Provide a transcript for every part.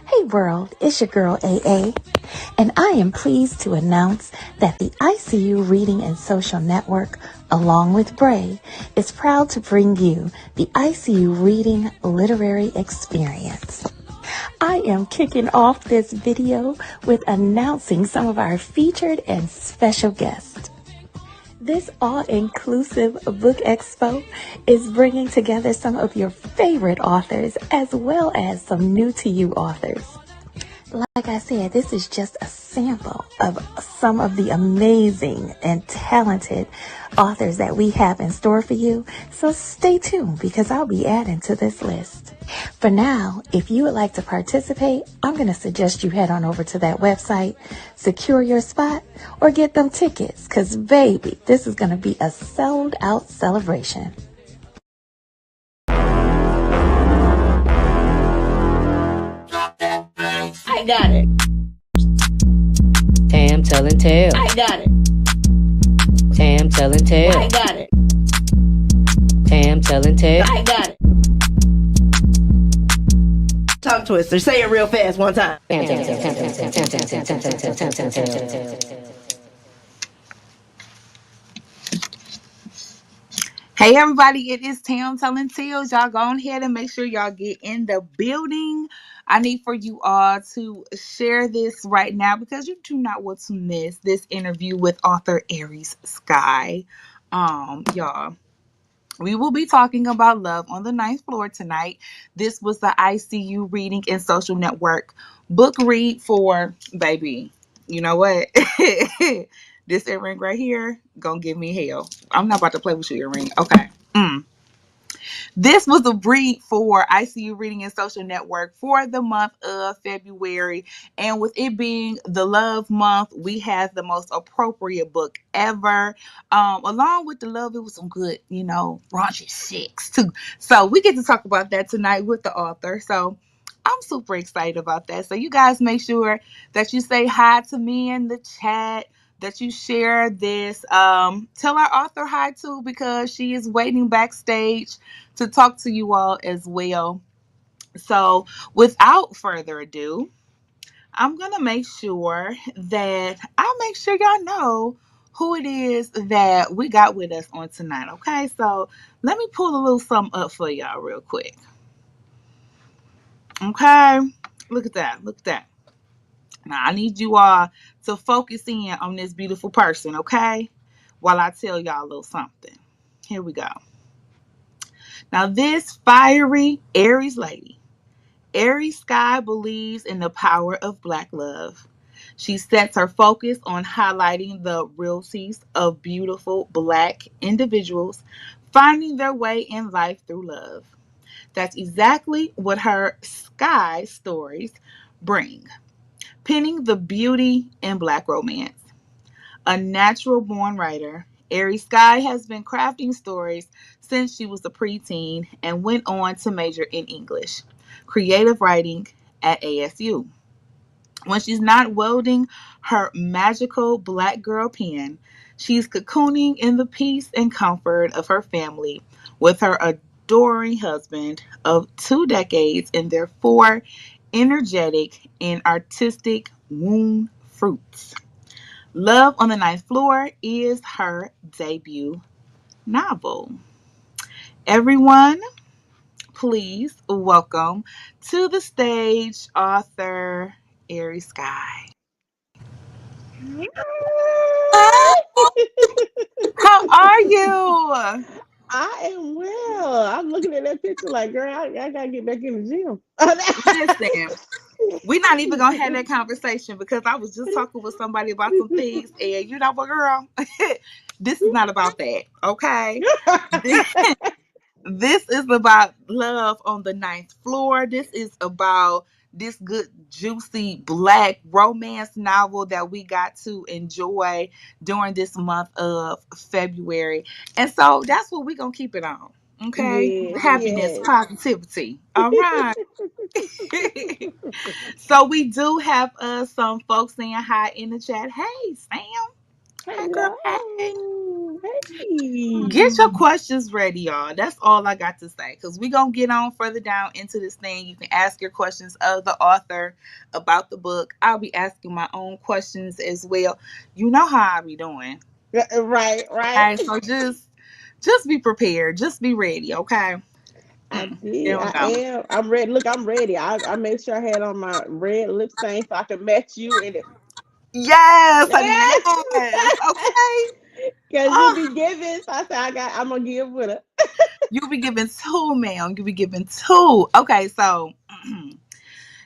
Hey world, it's your girl AA, and I am pleased to announce that the EyeCU Reading and Social Network, along with Bray, is proud to bring you the EyeCU Reading Literary Experience. I am kicking off this video with announcing some of our featured and special guests. This all-inclusive book expo is bringing together some of your favorite authors as well as some new-to-you authors. Like I said, this is just a sample of some of the amazing and talented authors that we have in store for you. So stay tuned because I'll be adding to this list. For now, if you would like to participate, I'm going to suggest you head on over to that website, secure your spot, or get them tickets because, baby, this is going to be a sold-out celebration. I got it. Tam Telling Tales. I got it. Tam Telling Tales. I got it. Tam Telling Tales. I got it. Tongue twister. Say it real fast one time. Hey everybody, it is Tam Telling Tales. Y'all go ahead and make sure y'all get in the building. I need for you all to share this right now because you do not want to miss this interview with author Aries Skye. Y'all, we will be talking about love on the 9th floor tonight. This was the EyeCU Reading and Social Network book read for, baby, you know what? This earring right here gonna give me hell. I'm not about to play with your earring. Okay. This was a read for EyeCU Reading and Social Network for the month of February. And with it being the love month, we have the most appropriate book ever. Along with the love, it was some good, raunchy sex too. So we get to talk about that tonight with the author. So I'm super excited about that. So you guys make sure that you say hi to me in the chat, that you share this. Tell our author hi too because she is waiting backstage to talk to you all as well. So without further ado, I'm going to make sure that y'all know who it is that we got with us on tonight. Okay, so let me pull a little something up for y'all real quick. Okay, look at that. Now, I need you all to focus in on this beautiful person, okay? While I tell y'all a little something. Here we go. Now, this fiery Aries lady, Aries Skye, believes in the power of Black love. She sets her focus on highlighting the realities of beautiful Black individuals finding their way in life through love. That's exactly what her Skye stories bring. Penning the beauty in Black romance. A natural-born writer, Aries Skye has been crafting stories since she was a preteen and went on to major in English, creative writing at ASU. When she's not wielding her magical Black girl pen, she's cocooning in the peace and comfort of her family with her adoring husband of 2 decades and their 4 energetic and artistic womb fruits. Love on the 9th Floor is her debut novel. Everyone, please welcome to the stage author Aries Skye. How are you? I am well. I'm looking at that picture like, girl, I gotta get back in the gym. Listen, we're not even gonna have that conversation because I was just talking with somebody about some things, and you know what, girl, this is not about that, okay? This is about love on the 9th floor. This is about this good, juicy Black romance novel that we got to enjoy during this month of February. And so that's what we're going to keep it on. Okay? Yes, Happiness, yes. positivity. All right. So we do have some folks saying hi in the chat. Hey, Sam. Hey, girl. Hey. Hello. Hey. Get your questions ready, y'all. That's all I got to say. Because we're going to get on further down into this thing. You can ask your questions of the author about the book. I'll be asking my own questions as well. You know how I be doing. Right, right. Okay, so just be prepared. Just be ready, okay? I did. Here we I go. am. I'm ready. Look, I'm ready. I made sure I had on my red lip stain so I could match you in it. Yes, honey, Yes. yes. Okay. Cause you Oh, be giving. So I said I'm gonna give with her. you'll be giving two, ma'am. You'll be giving two. Okay, so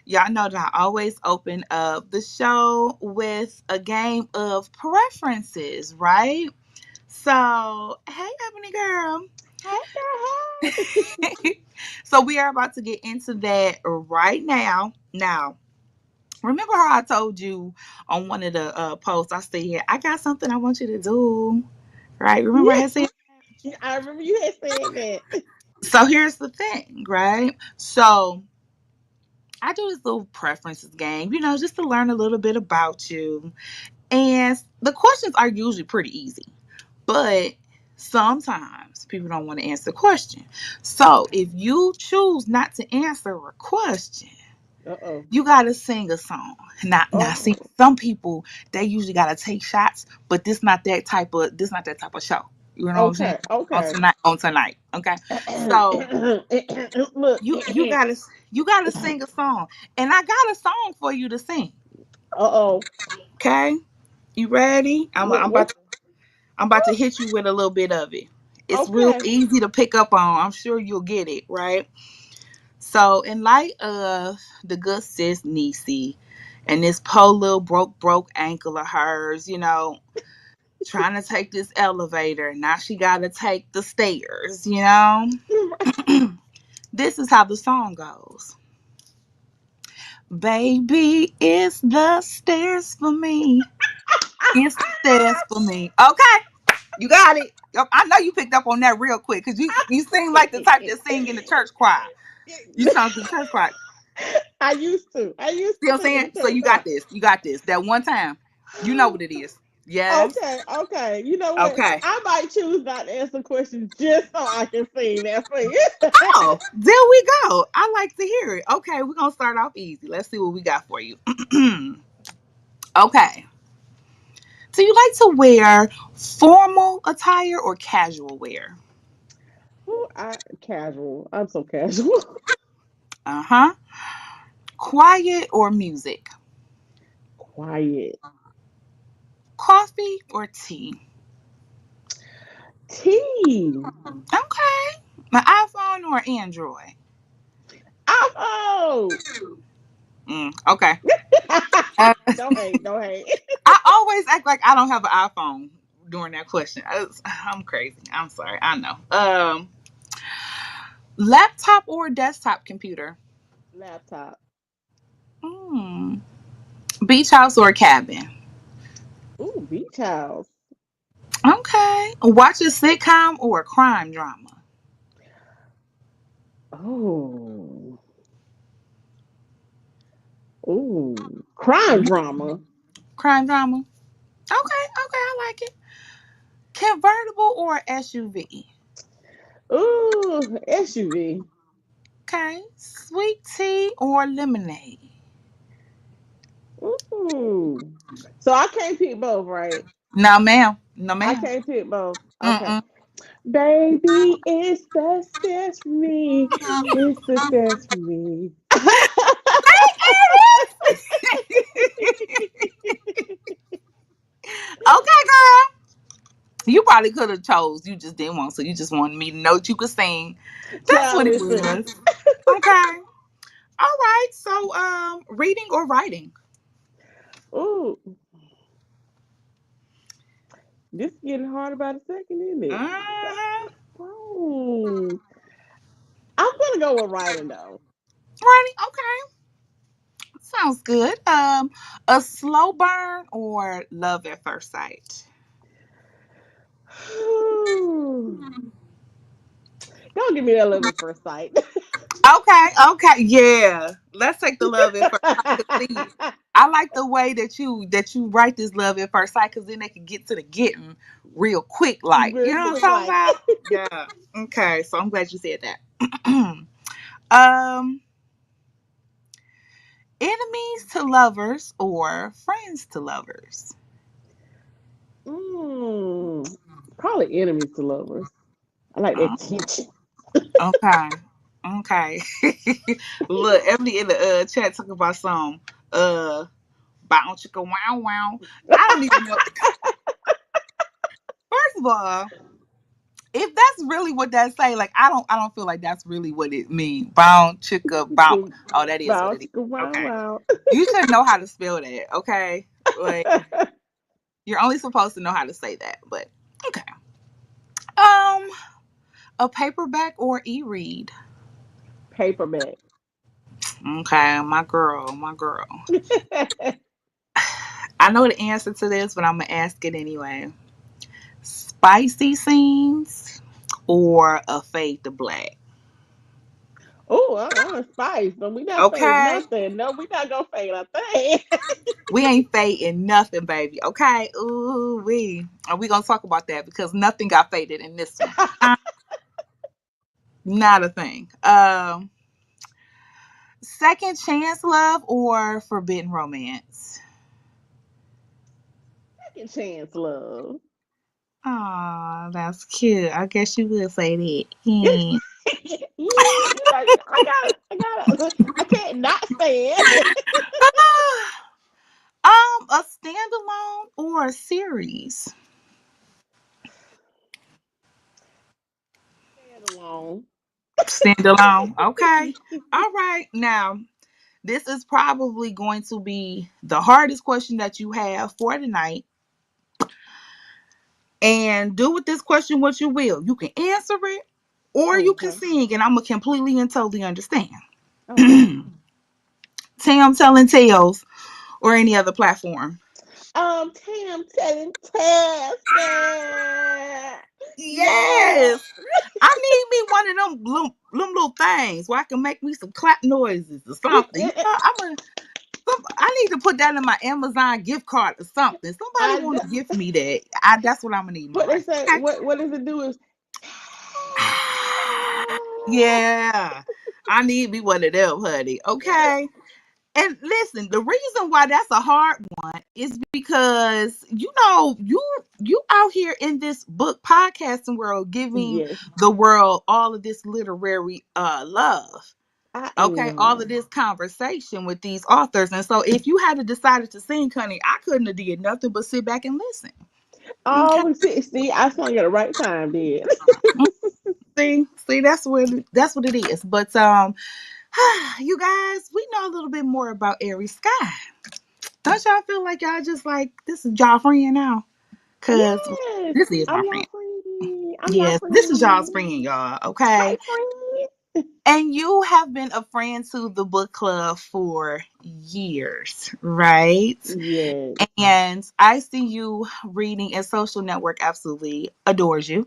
y'all know that I always open up the show with a game of preferences, right? So, hey, Ebony girl. Hey girl, hey. So, we are about to get into that right now. Now, remember how I told you on one of the posts, I said, I got something I want you to do, right? Remember I Yeah, had said, I remember you had said that. so here's the thing, right? So, I do this little preferences game, just to learn a little bit about you. And the questions are usually pretty easy, but sometimes people don't want to answer the question. So if you choose not to answer a question, Uh oh. you gotta sing a song. Now, see, Oh. some people they usually gotta take shots, but this not that type of show. You know what I'm saying? Okay. Okay. On tonight, okay. So Look. you gotta sing a song, and I got a song for you to sing. Uh-oh. Okay, you ready? What? I'm about to hit you with a little bit of it. It's real Okay. easy to pick up on. I'm sure you'll get it, right? So, in light of the good sis Niecy and this po little broke ankle of hers, trying to take this elevator, now she got to take the stairs. This is how the song goes. Baby, it's the stairs for me. It's the stairs for me. Okay. You got it. Yep, I know you picked up on that real quick because you seem like the type that sing in the church choir. You sound like the church choir. I used to. I used See to what I'm sing in saying? the So church you got choir. this. You got this. That one time, you know what it is. Yes. Okay, okay. You know what? Okay. I might choose not to answer questions just so I can sing that for you. Oh, there we go. I like to hear it. Okay, we're gonna start off easy. Let's see what we got for you. Okay. Do you like to wear formal attire or casual wear? Ooh, casual. I'm so casual. Uh huh. Quiet or music? Quiet. Coffee or tea? Tea. Okay. My iPhone or Android? Oh. Okay. Uh, Don't hate. Don't hate. I always act like I don't have an iPhone during that question. I'm crazy. I'm sorry. I know. Laptop or desktop computer? Laptop. Mm. Beach house or cabin? Ooh, beach house. Okay. Watch a sitcom or a crime drama? Oh. Ooh. Crime drama. Crime drama. Okay. Okay. I like it. Convertible or SUV? Ooh, SUV. Okay. Sweet tea or lemonade? Ooh. So I can't pick both, right? No, ma'am. No, I ma'am. can't pick both. Okay. Mm-mm. Baby, it's the stairs for me. It's the stairs for me. Okay, girl. You probably could have chose. You just didn't want, so you just wanted me to know that you could sing. That's Child, what it listen. was. Okay. All right. So, reading or writing? Ooh, this is getting harder by the second, isn't it? Uh-huh. Oh, I'm gonna go with writing though. Writing. Okay. Sounds good. A slow burn or love at first sight? Don't give me that love at first sight. Okay. Okay. Yeah. Let's take the love at first sight. 'Cause see, I like the way that you write this love at first sight because then they can get to the getting real quick, like, you Real know what quick, I'm talking like. about? Yeah. Okay, so I'm glad you said that. um, enemies to lovers or friends to lovers? Probably enemies to lovers. I like that Uh, tension. okay. Okay. Look, Emily in the chat talking about some uh bounce chicka wow wow. I don't even know. First of all, if that's really what that say, like I don't feel like that's really what it means. Bounce chicka bounce. Oh, that is what Wow, it is. chicka, wow, Okay. wow. You should know how to spell that, okay? Like you're only supposed to know how to say that, but okay. Um, a paperback or e-read? Paperback. Okay, my girl, my girl. I know the answer to this, but I'm gonna ask it anyway. Spicy scenes or a fade to black? Oh, a spice, but we not fading Okay, nothing. No, we not gonna fade a thing. we ain't fading nothing, baby. Okay, ooh we are we gonna talk about that because nothing got faded in this one. Not a thing. Second chance love or forbidden romance? Second chance, love. Aw, that's cute. I guess you would say that. Yeah, Yeah. I can't not say it. A standalone or a series? Stand alone. Standalone. Okay. All right. Now, this is probably going to be the hardest question that you have for tonight. And do with this question what you will. You can answer it or you can Okay. sing, and I'm going to completely and totally understand. Okay. Tam Telling Tales or any other platform. Tam Telling Tales FB. Yeah. Yes. I need me one of them little things where I can make me some clap noises or something. You know, I need to put that in my Amazon gift card or something. Somebody I want know. to gift me that. That's what I'm gonna need in my What they life. say? Okay. What does it do? Is Yeah. I need me one of them, honey. Okay. And listen, the reason why that's a hard one is because you out here in this book podcasting world giving yes, the world all of this literary love. I Okay, all of am. this conversation with these authors. And so if you had decided to sing, honey, I couldn't have did nothing but sit back and listen. Okay. Oh, see, I sung at the right time, then. See, that's what it is. But you guys, we know a little bit more about Aries Skye. Don't y'all feel like y'all just like this is y'all friend now? Cause Yes, this is my I'm your friend. friend. I'm your Yes, this is y'all's friend. friend, y'all. Hi, Okay. friend. And you have been a friend to the book club for years, right? Yes. And I see you reading and social network absolutely adores you.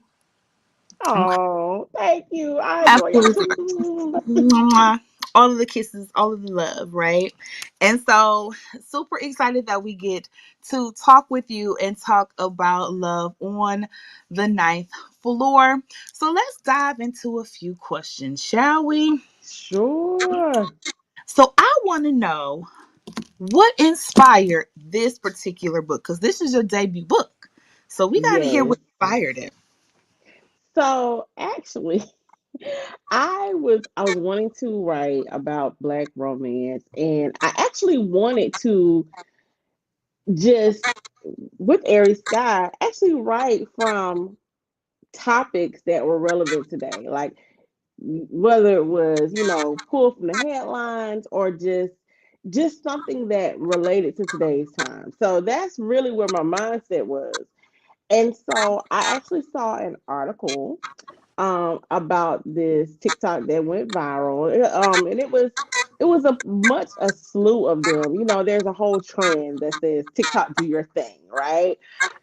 Okay. Oh, thank you. I adore y'all Absolutely. too. Mwah. All of the kisses, all of the love, right? And so, super excited that we get to talk with you and talk about love on the ninth floor. So, let's dive into a few questions, shall we? Sure. So, I want to know what inspired this particular book because this is your debut book. So, we got to hear Yes. what inspired it. So actually, I was wanting to write about Black romance, and I actually wanted to just with Aries Skye actually write from topics that were relevant today, like whether it was pulled from the headlines or just something that related to today's time. So that's really where my mindset was. And so I actually saw an article about this TikTok that went viral. And it was a slew of them. There's a whole trend that says TikTok do your thing, right?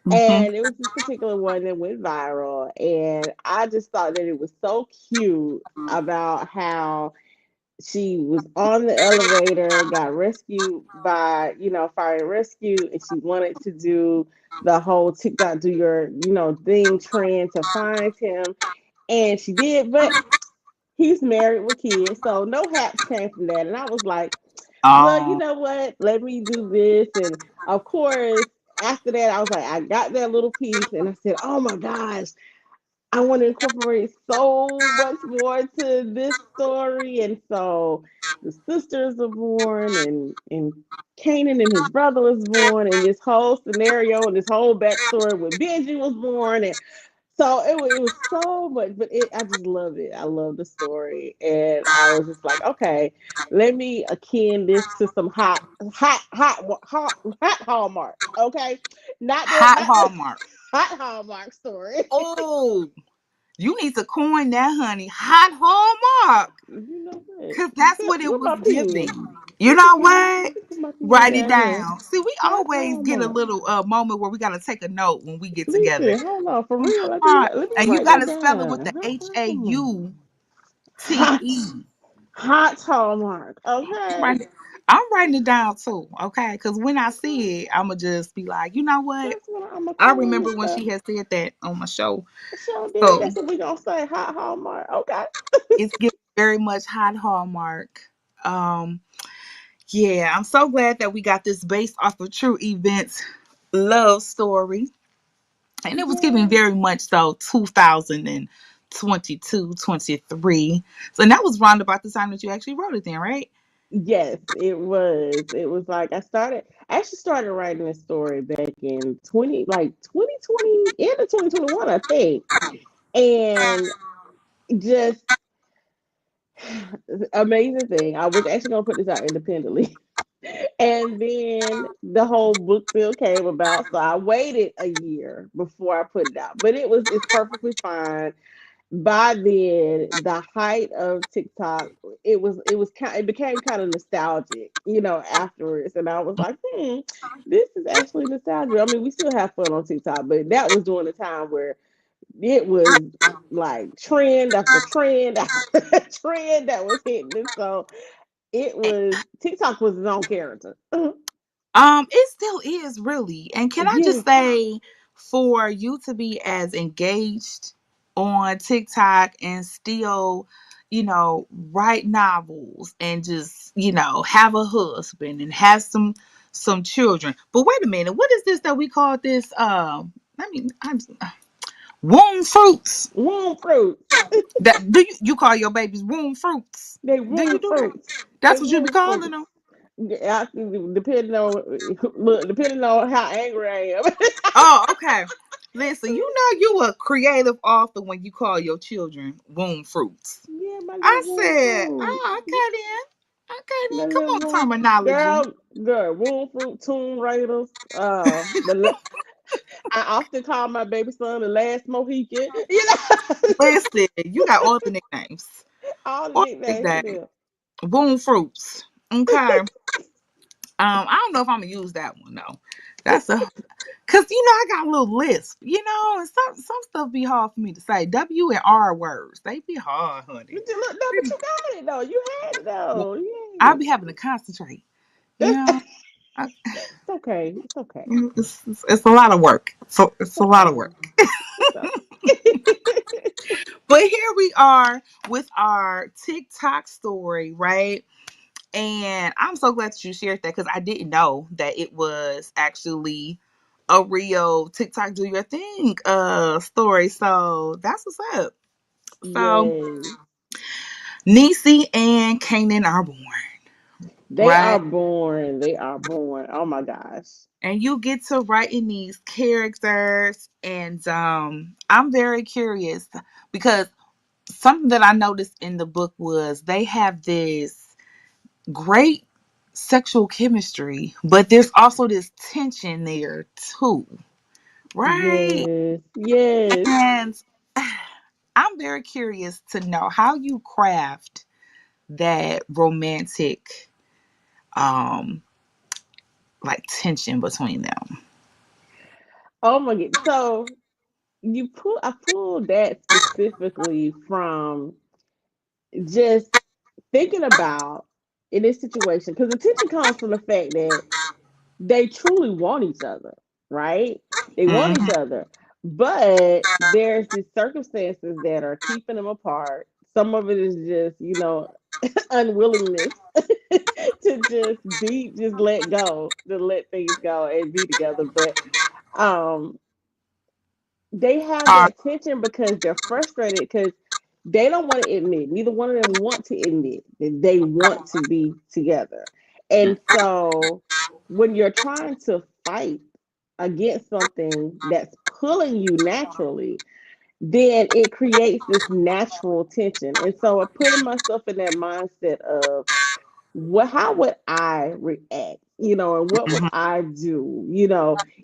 Mm-hmm. And it was this particular one that went viral, and I just thought that it was so cute about how She was on the elevator, got rescued by, fire and rescue, and she wanted to do the whole TikTok do your, thing trend to find him. And she did, but he's married with kids, so no haps came from that. And I was like, well, you Oh, know what? Let me do this. And of course, after that, I was like, I got that little piece, and I said, oh my gosh, I want to incorporate so much more to this story. And so the sisters are born, and Kanan and his brother was born, and this whole scenario and this whole backstory with Benji was born. And so it was so much, but I just love it. I love the story, and I was just like, okay, let me akin this to some hot Hallmark. Okay, Hot not the Hallmark. hot Hallmark story. Oh, you need to coin that, honey. Hot Hallmark. You know what? Because that's what it Where was my pen? giving. You know what? Let me put my pen Write it down here. down. See, we Hot always get a Hallmark. little moment where we got to take a note when we get together. Listen, hold on, for real. Hot. Let me And you write got that to spell it with down. the Hot Hallmark. HAUTE. Hot, hot Hallmark. Okay. I'm writing it down too, okay? Because when I see it, I'm going to just be like, you know what? That's what I'm gonna I coin remember this when stuff. she had said that on my show. Sure did. So That's what we gonna say. Hot Hallmark. Okay. it's giving very much hot Hallmark. Um, yeah, I'm so glad that we got this based off of true events love story. And it was giving Yeah. very much so 2022, 23. So that was round about the time that you actually wrote it then, right? Yes, it was. It was like I actually started writing this story back in 2020, end of 2021, I think. And just amazing thing. I was actually gonna put this out independently. And then the whole book deal came about. So I waited a year before I put it out. But it's perfectly fine. By then, the height of TikTok, it became kind of nostalgic, afterwards. And I was like, this is actually nostalgia. I mean, we still have fun on TikTok, but that was during the time where it was like trend after trend after trend that was hitting. And so TikTok was its own character. It still is really. And can I Yeah. just say, for you to be as engaged on TikTok and still, write novels and just, have a husband and have some children. But wait a minute, what is this that we call this? I'm womb fruits. Womb fruits. That do you call your babies womb fruits? They Do you womb do that? fruits. They That's what you be womb calling fruits. them. Yeah, depending on how angry I am. Oh, okay. Listen, you a creative author when you call your children womb fruits. Yeah, my little I womb said, fruit. oh, okay then. Okay My then. Come little on, womb terminology. girl, womb fruit tomb raiders. I often call my baby son the last Mohican. Listen, you got all the nicknames. All the All the nicknames for nicknames. them. Womb fruits. Okay. I don't know if I'm gonna use that one though. That's a cause I got a little lisp, and some stuff be hard for me to say. W and R words. They be hard, honey. But you look, no, but you got it though. You had it Well, though. I'll Yeah. be having to concentrate. You It's, know, I, it's okay. It's okay. it's a lot of work. So it's It's a lot of okay. work. It's okay. But here we are with our TikTok story, right? And I'm so glad that you shared that because I didn't know that it was actually a real TikTok do your thing story. So that's what's up. So Yes. Niecy and Kanan are born, They are right? born. They are born. Oh my gosh. And you get to write in these characters, and I'm very curious because something that I noticed in the book was they have this great sexual chemistry, but there's also this tension there too, right? Yes. Yes. And I'm very curious to know how you craft that romantic um like tension between them. Oh my god. So I pulled that specifically from just thinking about in this situation, because the tension comes from the fact that they truly want each other, right? They want each Mm-hmm. other, but there's these circumstances that are keeping them apart. Some of it is just, unwillingness to just let go, to let things go and be together. But um, they have All that tension because they're frustrated because they don't want to admit, neither one of them want to admit that they want to be together. And so when you're trying to fight against something that's pulling you naturally, then it creates this natural tension. And so putting myself in that mindset of how would I react, and what would right. I do,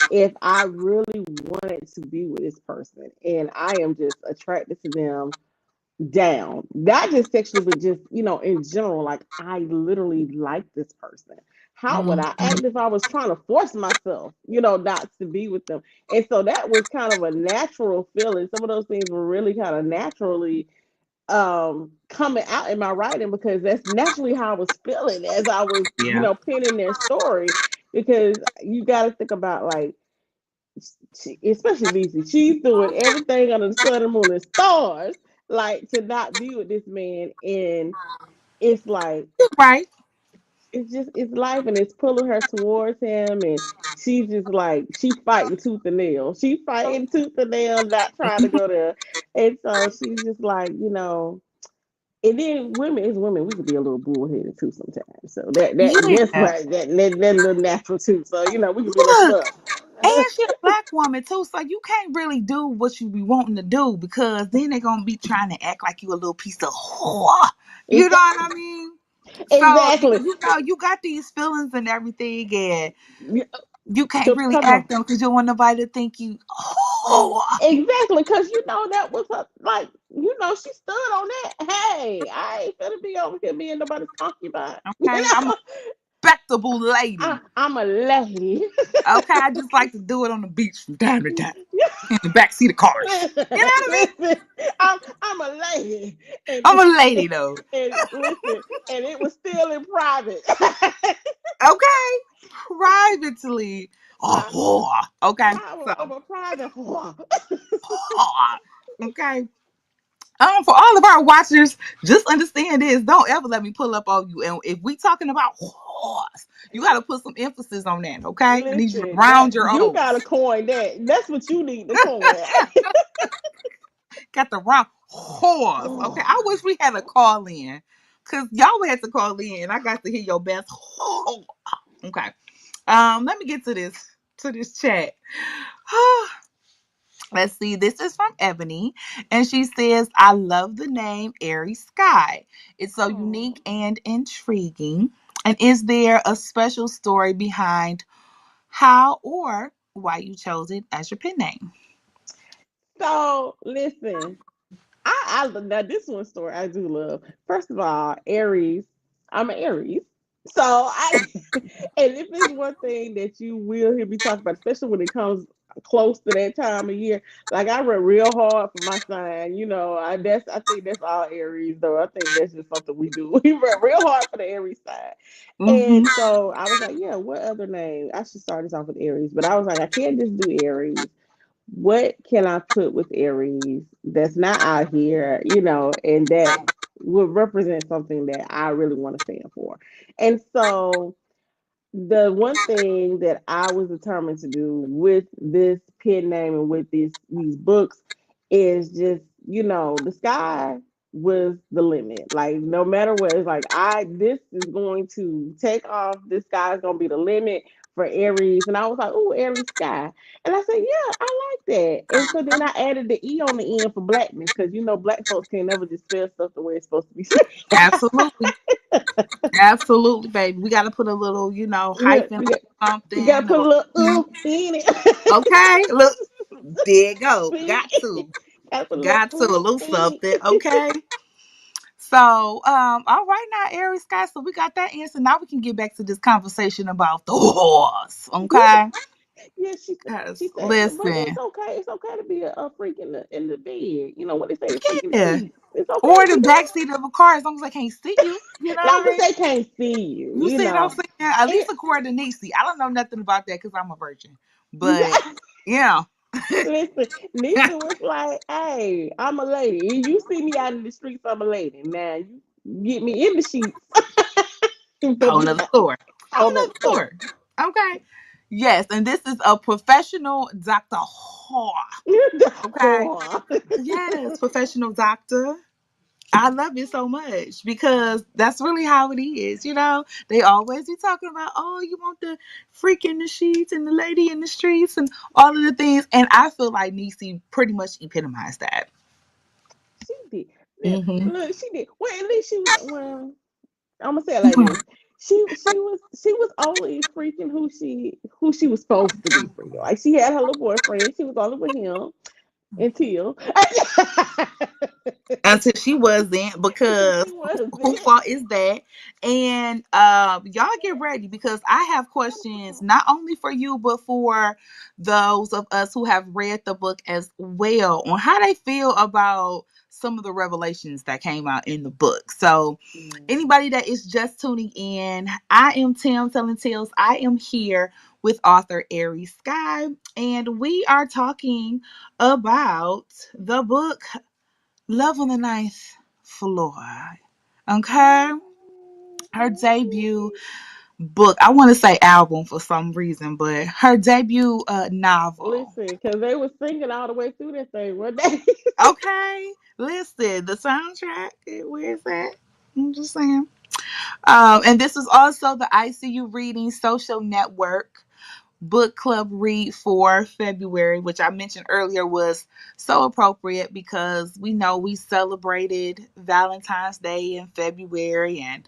if I really wanted to be with this person and I am just attracted to them down, not just sexually, but just, in general, like I literally like this person. How would I Mm-hmm. act if I was trying to force myself, not to be with them? And so that was kind of a natural feeling. Some of those things were really kind of naturally coming out in my writing because that's naturally how I was feeling as I was, Yeah. penning their story. Because you got to think about like, especially Lisa, she's doing everything under the sun and moon and stars, like to not be with this man, and it's like Right. it's life and it's pulling her towards him, and she's just like she fighting tooth and nail. She fighting tooth and nail, not trying to go there, and so she's just like, and then women is women. We could be a little bullheaded too sometimes. So that's Yeah. right. That little natural too. So we could be a little Look, stuck. and she a black woman too, so you can't really do what you be wanting to do because then they're gonna be trying to act like you a little piece of whore. You know what I mean? So Exactly. you got these feelings and everything, and Yeah, you can't so really come on. act them because you don't want nobody to think you whore. Exactly, because that was her, like, she stood on that. Hey, I ain't gonna be over here being nobody's concubine. Okay, I'm a respectable lady. I'm a lady. Okay, I just like to do it on the beach from time to time in the backseat of cars. listen, You know what I mean? listen, I'm a lady, I'm and a lady though. listen, and it was still in private. Okay, privately. I, Oh, okay. I'm So, a private whore. okay. For all of our watchers, just understand this. Don't ever let me pull up on you. And if we talking about horse, you got to put some emphasis on that. Okay, I need you to Listen, round that your you O's. gotta coin that. That's what you need to coin. Got the round horse. Okay, I wish we had a call in, cause y'all had to call in, and I got to hear your best. Okay. Let me get to this chat. Let's see. This is from Ebony, and she says, "I love the name Aries Skye. It's so Oh. unique and intriguing. And is there a special story behind how or why you chose it as your pen name?" So listen, I now this one story I do love. First of all, Aries, I'm an Aries. So and if it's one thing that you will hear me talk about, especially when it comes close to that time of year, like I read real hard for my sign. I think that's all Aries though. I think that's just something we do. We read real hard for the Aries side. Mm-hmm. And so I was like, yeah, what other name? I should start this off with Aries. But I was like, I can't just do Aries. What can I put with Aries that's not out here, and that would represent something that I really want to stand for? And so the one thing that I was determined to do with this pen name and with these books is just, the sky was the limit. Like no matter what, it's like this is going to take off. This sky is gonna be the limit for Aries. And I was like, oh, Aries sky. And I said, yeah, I like that. And so then I added the E on the end for blackness, because black folks can never just spell stuff the way it's supposed to be spelled. Absolutely. Absolutely, baby. We got to put a little, Look, hyphen you or gotta something. put a Or, little mm, in it. okay. Look, there you go. See? Got to. Gotta put a Got to. A little little in something. it. Okay. So, all right now, Aries Skye. So we got that answer. Now we can get back to this conversation about the horse. Okay. Yeah, she Cause said, but it's listen, okay. It's okay to be a freak in the bed. You know what they say, a freak in the yeah. sheets. It's okay Or to the be backseat of a car as long as they can't see you. You know not what I that mean? they can't see you. You You see what I'm know, saying? At least it, according to Niecy. I don't know nothing about that because I'm a virgin. But yeah. listen, Nisa was like, "Hey, I'm a lady. You see me out in the streets, I'm a lady. Now you get me in the sheets, but Whole we nother got story. Whole whole nother nother story." story. Okay. Yes, and this is a professional Dr. Haw. The Okay. whore. Yes, professional doctor. I love it so much because that's really how it is. You know, they always be talking about, oh, you want the freak in the sheets and the lady in the streets and all of the things. And I feel like Niecy pretty much epitomized that. She did. Yeah, Hmm. look, she did. Well, at least she was. Well, I'm gonna say it like this. She was only freaking who she was supposed to be freaking. Like she had her little boyfriend. She was only with him until Until she wasn't, because she was who it. fault is that? And y'all get ready because I have questions not only for you but for those of us who have read the book as well on how they feel about some of the revelations that came out in the book. So Yeah. anybody that is just tuning in, I am Tam Telling Tales. I am here with author Aries Skye, and we are talking about the book Love on the Ninth Floor. Okay? Her debut book. I want to say album for some reason, but her debut novel. Listen, because they were singing all the way through that thing one day. Okay? Listen, the soundtrack, where is that? I'm just saying. And this is also the ICU Reading Social Network book club read for February, which I mentioned earlier was so appropriate because we know we celebrated Valentine's Day in February and,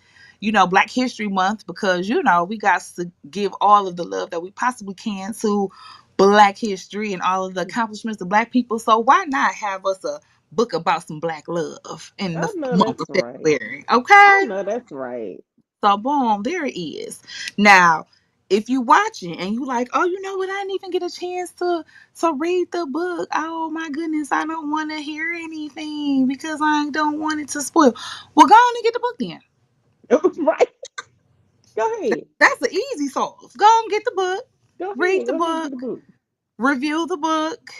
Black History Month because, we got to give all of the love that we possibly can to Black history and all of the accomplishments of Black people. So why not have us a book about some Black love in the I know month that's of right. February? I Okay. know that's right. So boom, there it is. Now, if you watching and you like, oh, you know what? I didn't even get a chance to read the book. Oh my goodness, I don't want to hear anything because I don't want it to spoil. Well, go on and get the book then. Right. Go ahead. That's the easy solve. Go on and get the book, Go read ahead. the Go ahead and get book, the book. review the book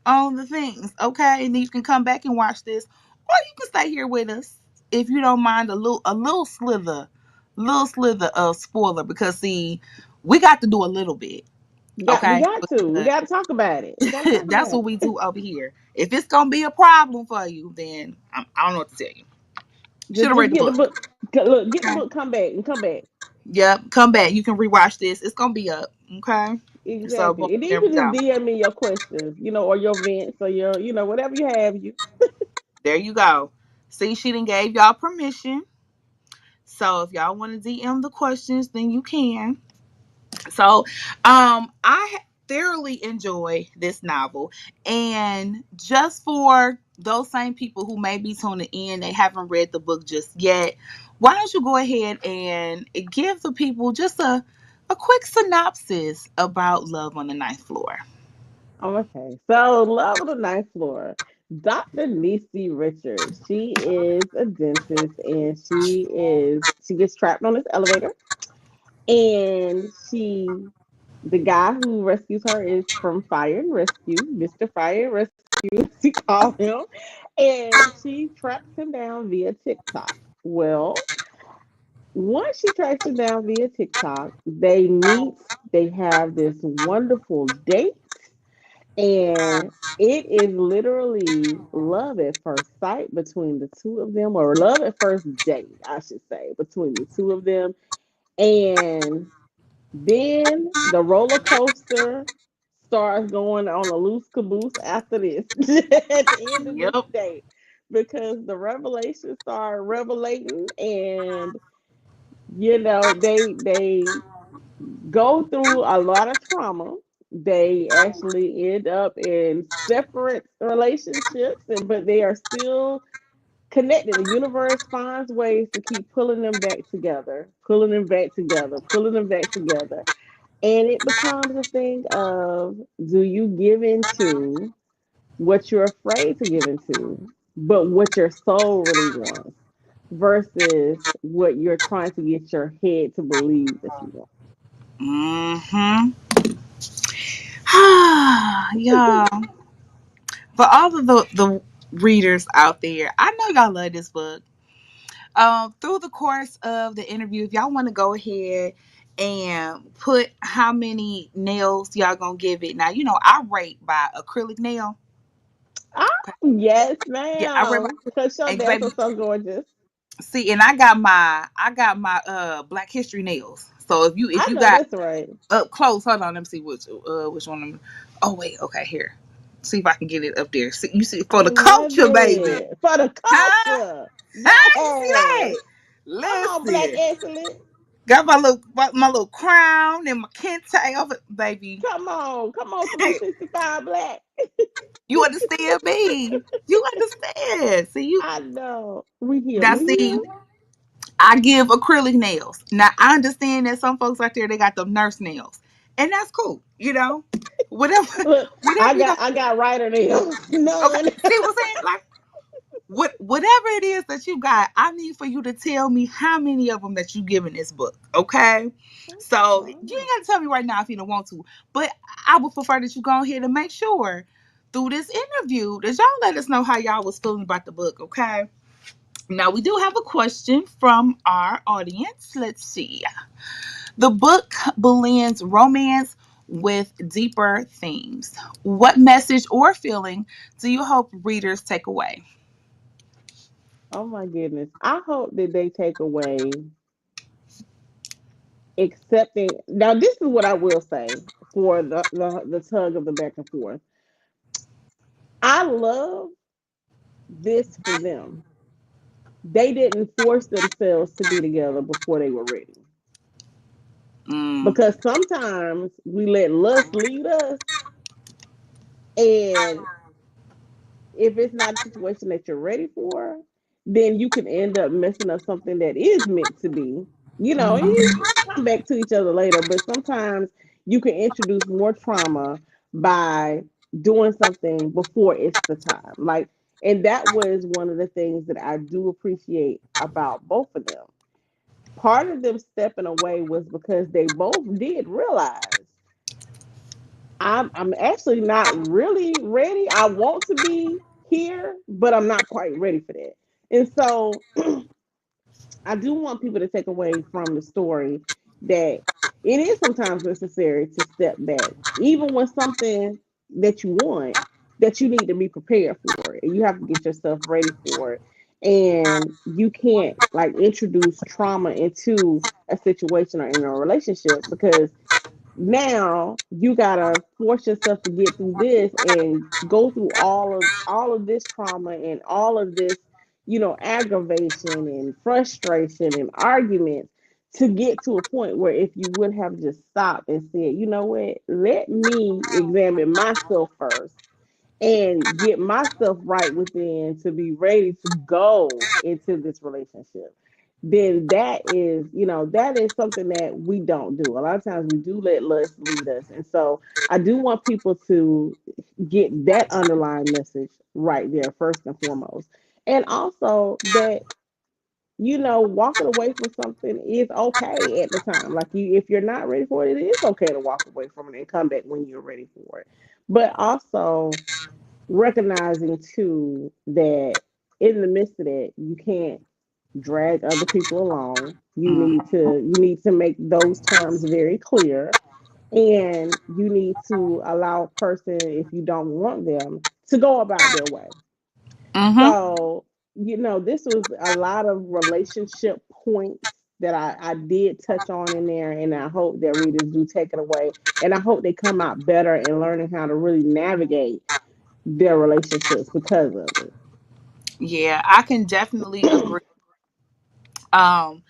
on the things, okay? And then you can come back and watch this, or you can stay here with us if you don't mind a little slither of spoiler because see, we got to do a little bit, We okay? got to. We Because got to talk about it. We got to talk that's about what it. we do over here. If it's gonna be a problem for you, then I don't know what to tell you. Should have Just read the get the book. book. Look, get the Okay. book. Come back and come back. Yep. Come back. You can rewatch this. It's gonna be up. Okay. So boom, Exactly. And then you there we can just go. DM me your questions, or your vents or your, whatever you have. There you go. See, she done gave y'all permission. So if y'all want to DM the questions, then you can. So I thoroughly enjoy this novel. And just for those same people who may be tuning in, they haven't read the book just yet, why don't you go ahead and give the people just a quick synopsis about Love on the Ninth Floor? Oh, okay. So, Love on the Ninth Floor. Dr. Nisi Richards. She is a dentist, and she gets trapped on this elevator, and the guy who rescues her is from Fire and Rescue, Mr. Fire and Rescue, she calls him, and she tracks him down via TikTok. Well, once she tracks him down via TikTok, they meet, they have this wonderful date, and it is literally love at first sight between the two of them, or love at first date, I should say, between the two of them. And then the roller coaster starts going on a loose caboose after this at the end of this Yep. day, because the revelations start revelating, and they go through a lot of trauma. They actually end up in separate relationships, but they are still connected. The universe finds ways to keep pulling them back together, pulling them back together, pulling them back together. And it becomes a thing of, do you give into what you're afraid to give into, but what your soul really wants, versus what you're trying to get your head to believe that you want. Mm-hmm. Y'all, for all of the readers out there, I know y'all love this book. Through the course of the interview, if y'all want to go ahead and put how many nails y'all gonna give it. Now, you know, I rate by acrylic nail. Ah, Okay. yes, Yeah, I rate ma'am. by Because your and nails are baby. so gorgeous. See, and I got my Black History nails. So if I you know got that's right. up close, hold on, let me see which one of them. Oh wait, okay, here. See if I can get it up there. See, you see for I the love culture, baby. it. For the Huh? culture. Huh? You see Yes. that? Come on, Black Listen. Excellence. Got my little crown and my kente of it, baby. Come on. Come on, 365 Black. You understand me? You understand? See you I know. We here. now. We See, here. I give acrylic nails. Now I understand that some folks out there they got them nurse nails, and that's cool. You know, whatever, Look, whatever I you got got. I got writer nails. Okay, None. see what I'm saying? Like whatever it is that you got, I need for you to tell me how many of them that you give in this book. Okay, so you ain't Oh, got to tell me right now if you don't want to, but I would prefer that you go ahead and make sure through this interview that y'all let us know how y'all was feeling about the book. Okay. Now we do have a question from our audience. Let's see. The book blends romance with deeper themes. What message or feeling do you hope readers take away? oh my goodness. I hope that they take away accepting. Now, this is what I will say for the tug of the back and forth. I love this for them. They didn't force themselves to be together before they were ready. Mm, Because sometimes we let lust lead us, and if it's not a situation that you're ready for, then you can end up messing up something that is meant to be. And you mm, come back to each other later, but sometimes you can introduce more trauma by doing something before it's the time. Like, and that was one of the things that I do appreciate about both of them. Part of them stepping away was because they both did realize I'm actually not really ready. I want to be here, but I'm not quite ready for that. And so I do want people to take away from the story that it is sometimes necessary to step back, even when something that you want, that you need to be prepared for it. And you have to get yourself ready for it. And you can't like introduce trauma into a situation or in a relationship, because now you gotta force yourself to get through this and go through all of this trauma and all of this, aggravation and frustration and arguments, to get to a point where if you would have just stopped and said, you know what, let me examine myself first and get myself right within to be ready to go into this relationship, then that is something that we don't do. A lot of times we do let lust lead us. And so I do want people to get that underlying message right there first and foremost. And also that, walking away from something is okay at the time. Like, if you're not ready for it, it is okay to walk away from it and come back when you're ready for it. But also recognizing too that in the midst of that, you can't drag other people along. You mm. need to make those terms very clear, and you need to allow a person, if you don't want them, to go about their way. Mm-hmm. So, this was a lot of relationship points that I did touch on in there, and I hope that readers do take it away, and I hope they come out better in learning how to really navigate their relationships because of Yeah, I can definitely it. agree. Um,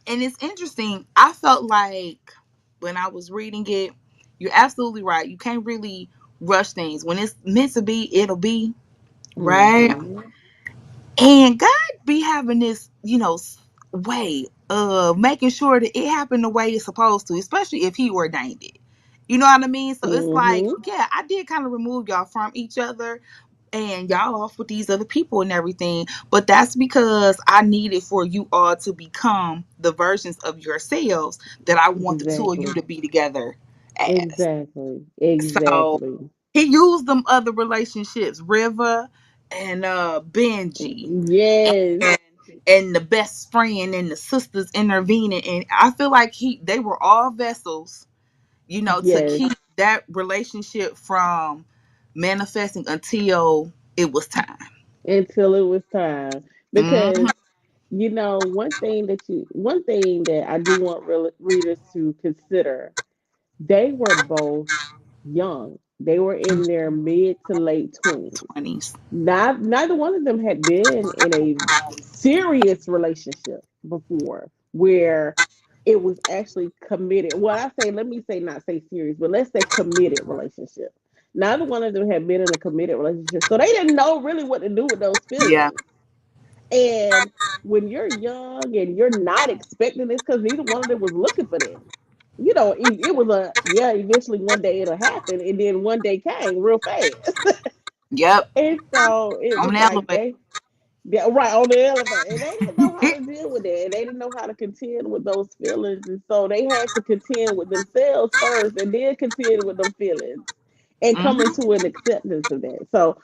and it's interesting. I felt like when I was reading it, you're absolutely right. You can't really rush things. When it's meant to be, it'll be right. Hmm. And God be having this, way. making sure that it happened the way it's supposed to, especially if he ordained it. You know what I mean? So it's like, Mm-hmm. yeah, I did kind of remove y'all from each other and y'all off with these other people and everything. But that's because I needed for you all to become the versions of yourselves that I want the two of you Exactly. to be together as. Exactly. So Exactly. he used them other relationships, River and Benji Yes. and the best friend and the sisters intervening, and I feel like they were all vessels, to Yes. keep that relationship from manifesting until it was time. Until it was time. Hmm. Because one thing that I do want readers to consider, they were both young. They were in their mid to late 20s. 20s. Neither one of them had been in a serious relationship before where it was actually committed. Well, let me say, not say serious, but let's say committed relationship. Neither one of them had been in a committed relationship. So they didn't know really what to do with those Yeah. feelings. And when you're young and you're not expecting this, because neither one of them was looking for this, it was yeah, eventually one day it'll happen. And then one day came real fast. Yep. And so it On was the like elevator. yeah, right on the elevator. And they didn't know how to deal with it. And they didn't know how to contend with those feelings. And so they had to contend with themselves first and then contend with them feelings and come Hmm. into an acceptance of that. So,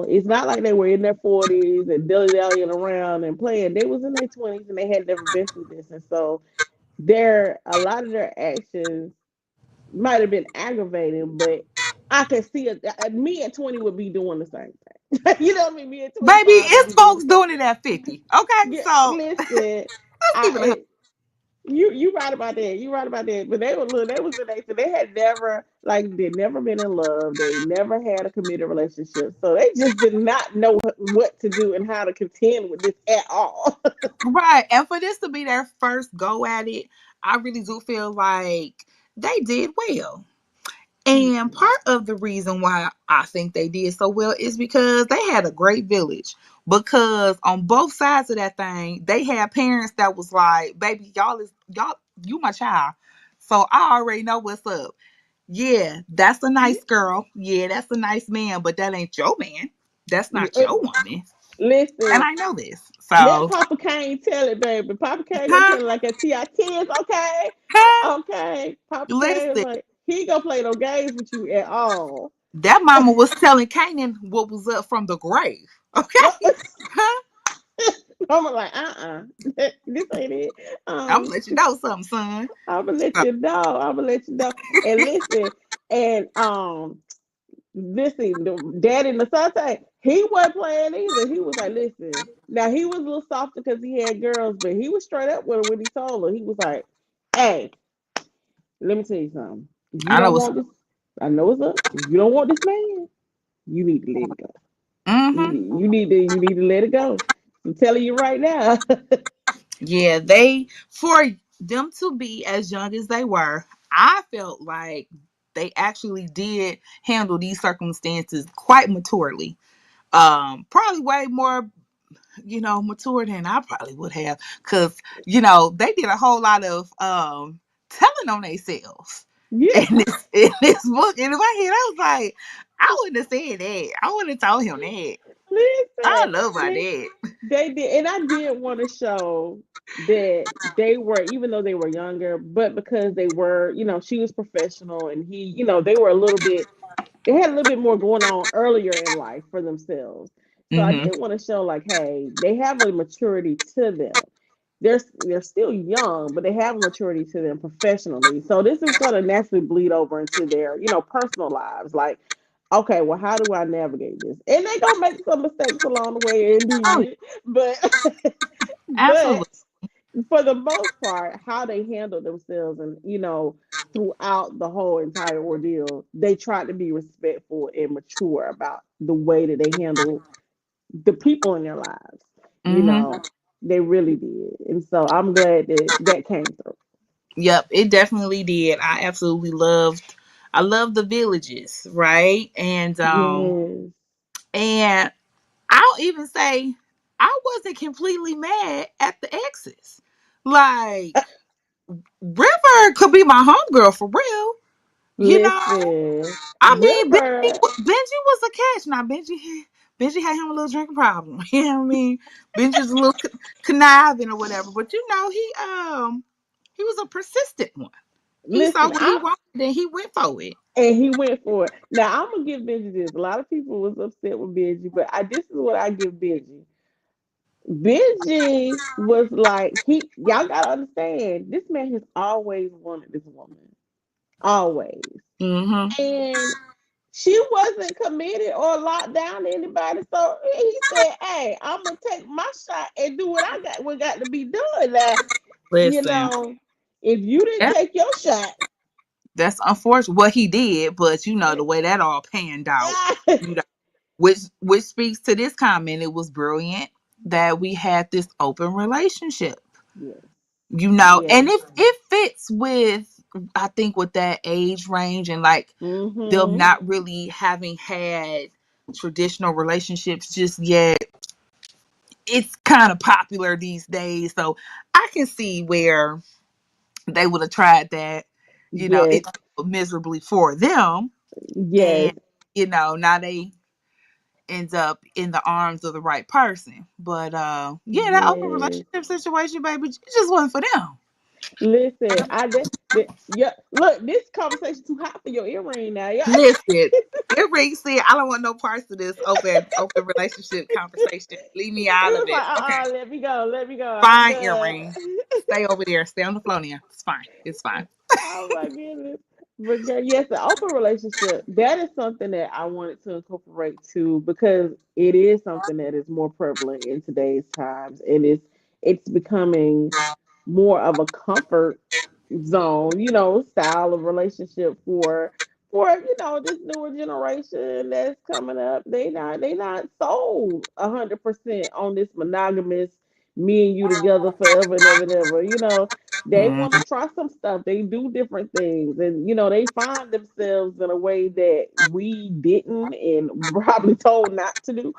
it's not like they were in their 40s and dilly-dallying around and playing. They was in their 20s and they had never been through this. And so a lot of their actions might have been aggravating, but I could see me at 20 would be doing the same thing. You know what I mean? Me at Baby, 25 would it's be doing folks the same doing it thing. at 50. Okay, Yeah, so listen, let's keep it a I you right about that. You right about that. But they was in they so they had never they'd never been in love. They never had a committed relationship. So they just did not know what to do and how to contend with this at all. right. And for this to be their first go at it, I really do feel like they did well. And part of the reason why I think they did so well is because they had a great village. Because on both sides of that thing, they had parents that was like, baby, you my child. So I already know what's up. Yeah, that's a nice girl. Yeah, that's a nice man, but that ain't your man. That's not Yeah, your woman. And listen, I know this. let So, Papa Kane tell it, baby. Papa Kane gonna huh, tell it like a TIT is okay. huh, Okay. Papa Kane is listen, like, he ain't gonna play no games with you at all. that mama was telling Kanan what was up from the grave. Okay? Huh? I'm like, this ain't it. I'm gonna Um, let you know something, son. I'm gonna let So, you know. I'm gonna let you know. And listen, and listen, the dad in the Sante, he wasn't playing either. He was like, listen. Now he was a little softer because he had girls, but he was straight up with her when he told her. He was like, hey, let me tell you something. If you I know don't what's want this, I know it's up. If you don't want this man, you need to let it go. mm-hmm. You need to let it go. I'm telling you right now. Yeah, for them to be as young as they were, I felt like they actually did handle these circumstances quite maturely. Probably way more mature than I probably would have. Cause, they did a whole lot of telling on themselves Yeah, in this book. And in my head, I was like, I wouldn't have said that. I wouldn't have told him that. I listen, love my they dad. they did, and I did want to show that they were, even though they were younger, but because they were, she was professional, and he, they were a little bit, they had a little bit more going on earlier in life for themselves. So I Mm-hmm. did want to show like, hey, they have a maturity to them. They're still young, but they have a maturity to them professionally. So this is going to naturally bleed over into their, personal lives. Like, okay, well, how do I navigate this? And they gonna make some mistakes along the way, Oh, indeed. But but absolutely. for the most part, how they handle themselves and throughout the whole entire ordeal, they tried to be respectful and mature about the way that they handle the people in their lives. You Mm-hmm. know, they really did. And so I'm glad that that came through. Yep, it definitely did. I loved the villages, right? Yes. And I'll even say I wasn't completely mad at the exes Like, River could be my homegirl for real. You know, Listen, I mean, River. Benji was a catch. Now Benji had him a little drinking problem. You know what I mean? Benji's a little conniving or whatever. But he was a persistent one. He saw Listen, what he I wanted and he went for it. and he went for it. Now I'm gonna give Benji this. A lot of people was upset with Benji, but this is what I give Benji. Benji was like y'all gotta understand. This man has always wanted this woman, always, Mm-hmm. and she wasn't committed or locked down to anybody. So he said, "Hey, I'm gonna take my shot and do what got to be done." Now, you Listen, know, if you didn't that, take your shot, that's unfortunate what he did, but you know the way that all panned out. You know, which speaks to this comment. It was brilliant that we had this open relationship. yes, You know, and yes, it fits with, I think, with that age range and like them mm-hmm, not really having had traditional relationships just yet. It's kind of popular these days, so I can see where they would have tried that. You know, yes, it failed miserably for them, yes, and now they ends up in the arms of the right person. But yeah, that open yes. relationship situation, baby, it just wasn't for them. Listen, yeah. Look, this conversation too hot for your earring now. Yeah. Listen, Earring said, "I don't want no parts of this open relationship conversation. Leave me It out of was it." like, Okay, let me go. I'm fine, done. Earring. Stay over there. Stay on the floor now. It's fine. It's fine. Oh my goodness. But girl, yes, the open relationship, that is something that I wanted to incorporate too, because it is something that is more prevalent in today's times. And it's becoming more of a comfort zone, style of relationship for this newer generation that's coming up. They not sold 100% on this monogamous me and you together forever and ever and ever. They want to Mhm. try some stuff. They do different things, and they find themselves in a way that we didn't and probably told not to do.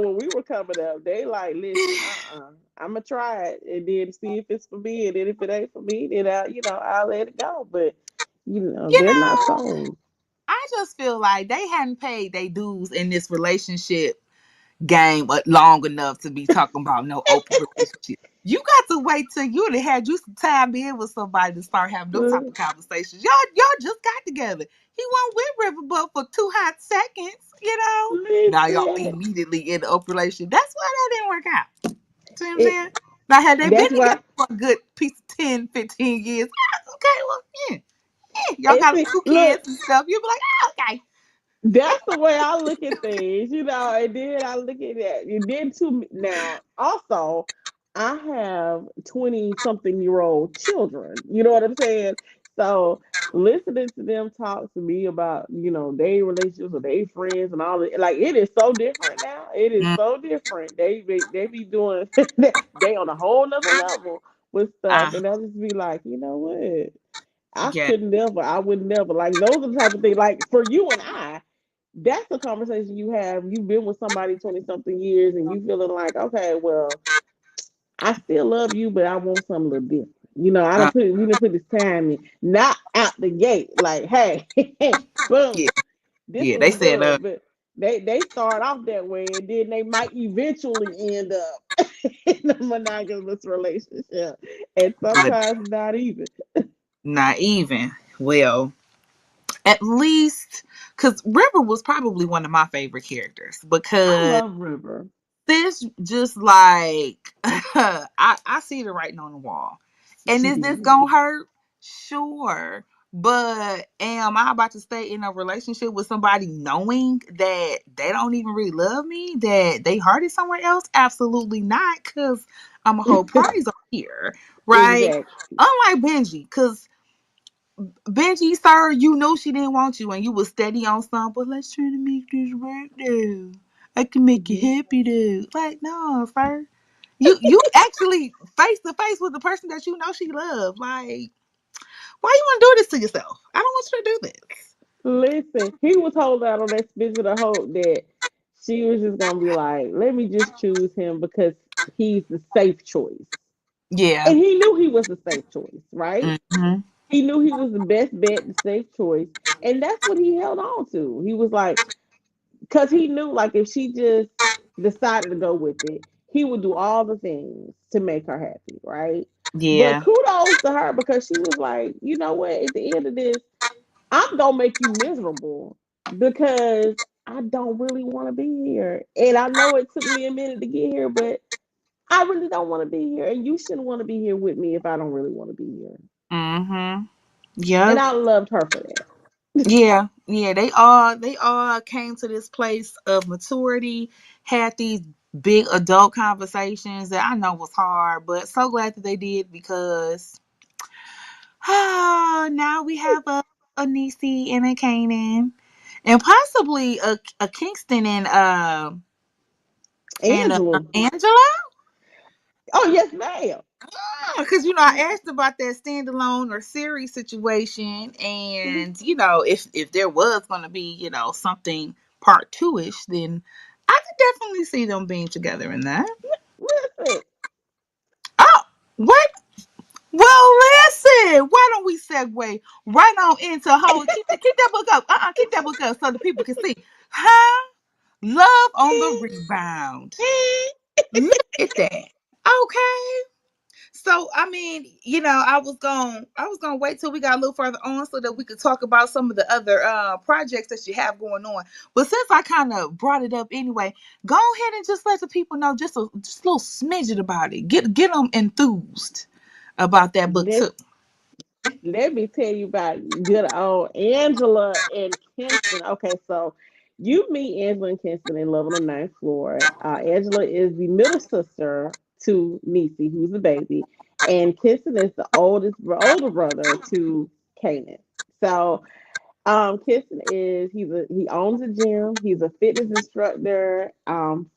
When we were coming up, they like, listen, I'm gonna try it and then see if it's for me, and then if it ain't for me, then I'll let it go. But You they're not know, sold. I just feel like they hadn't paid their dues in this relationship game long enough to be talking about no open relationship. You got to wait till you done had you some time being with somebody to start having those type of conversations. Y'all just got together. He wasn't with River but for 2 hot seconds, you know. Now y'all Listen, immediately in the open relationship. That's why that didn't work out. See what I'm it. saying? Now had they been That's together why. for a good piece of 10, 15 years, okay, well, y'all And got see, two look, kids and stuff. You'll be like, okay. that's the way I look at things, and then I look at that. And then too now, also, I have 20 something year old children. You know what I'm saying? So listening to them talk to me about, their relationships with their friends and all that, like it is so different now. It is Mm, so different. They be doing they on a whole nother level with stuff. I And I just be like, you know what? get I would never like those are the type of things like for you and I, that's the conversation you have. You've been with somebody 20 something years and you feeling like, okay, well, I still love you, but I want something a little different. uh, We didn't put this time in, not out the gate. Like, hey, yeah, boom, this yeah. They was said good. But they start off that way and then they might eventually end up in a monogamous relationship. And but sometimes not even. not even. Well, at least because River was probably one of my favorite characters I because love River. this just like I see the writing on the wall. And She is this did. gonna hurt? Sure. But am I about to stay in a relationship with somebody knowing that they don't even really love me? That they heart is somewhere else? Absolutely not, because I'm a whole prize over here, right? Exactly. Unlike Benji, because Benji, sir, you knew she didn't want you and you was steady on something, but let's try to make this work though. I can make you Mhm. happy though. Like, no, sir. You actually face to face with the person that you know she loves. Like, why you wanna do this to yourself? I don't want you to do this. Listen, he was holding out on that spigot of hope that she was just gonna be like, let me just choose him because he's the safe choice. Yeah. And he knew he was the safe choice, right? Mm-hmm. He knew he was the best bet, the safe choice. And that's what he held on to. He was like, because he knew, like, if she just decided to go with it, he would do all the things to make her happy, right? But Yeah. kudos to her because she was like, you know what? At the end of this, I'm gonna make you miserable because I don't really want to be here. And I know it took me a minute to get here, but I really don't want to be here. And you shouldn't want to be here with me if I don't really want to be here. Mm-hmm. And Yep. I loved her for that. Yeah. Yeah. They all came to this place of maturity, had these big adult conversations that I know was hard, but so glad that they did because now we have a Nisi and a Kanan. And possibly a Kingston and Angela. Angela. Oh, yes, ma'am. Because I asked about that standalone or series situation, and if there was going to be something part two ish, then I could definitely see them being together in that. Listen, Oh, what? Well, listen. Why don't we segue right on into keep that book up? Keep that book up so the people can see. Huh? Love on the rebound. Look at that. Okay. So I mean, I was gonna wait till we got a little further on so that we could talk about some of the other projects that you have going on. But since I kind of brought it up anyway, go ahead and just let the people know just a little smidget about it. Get them enthused about that book let, too. let me tell you about good old Angela and Kinston. Okay, so you meet Angela and Kinston in Love on the Ninth Floor. Angela is the middle sister to Nisi, who's the baby, and Kinston is the older brother to Kanan. So Kingston is he owns a gym. He's a fitness instructor.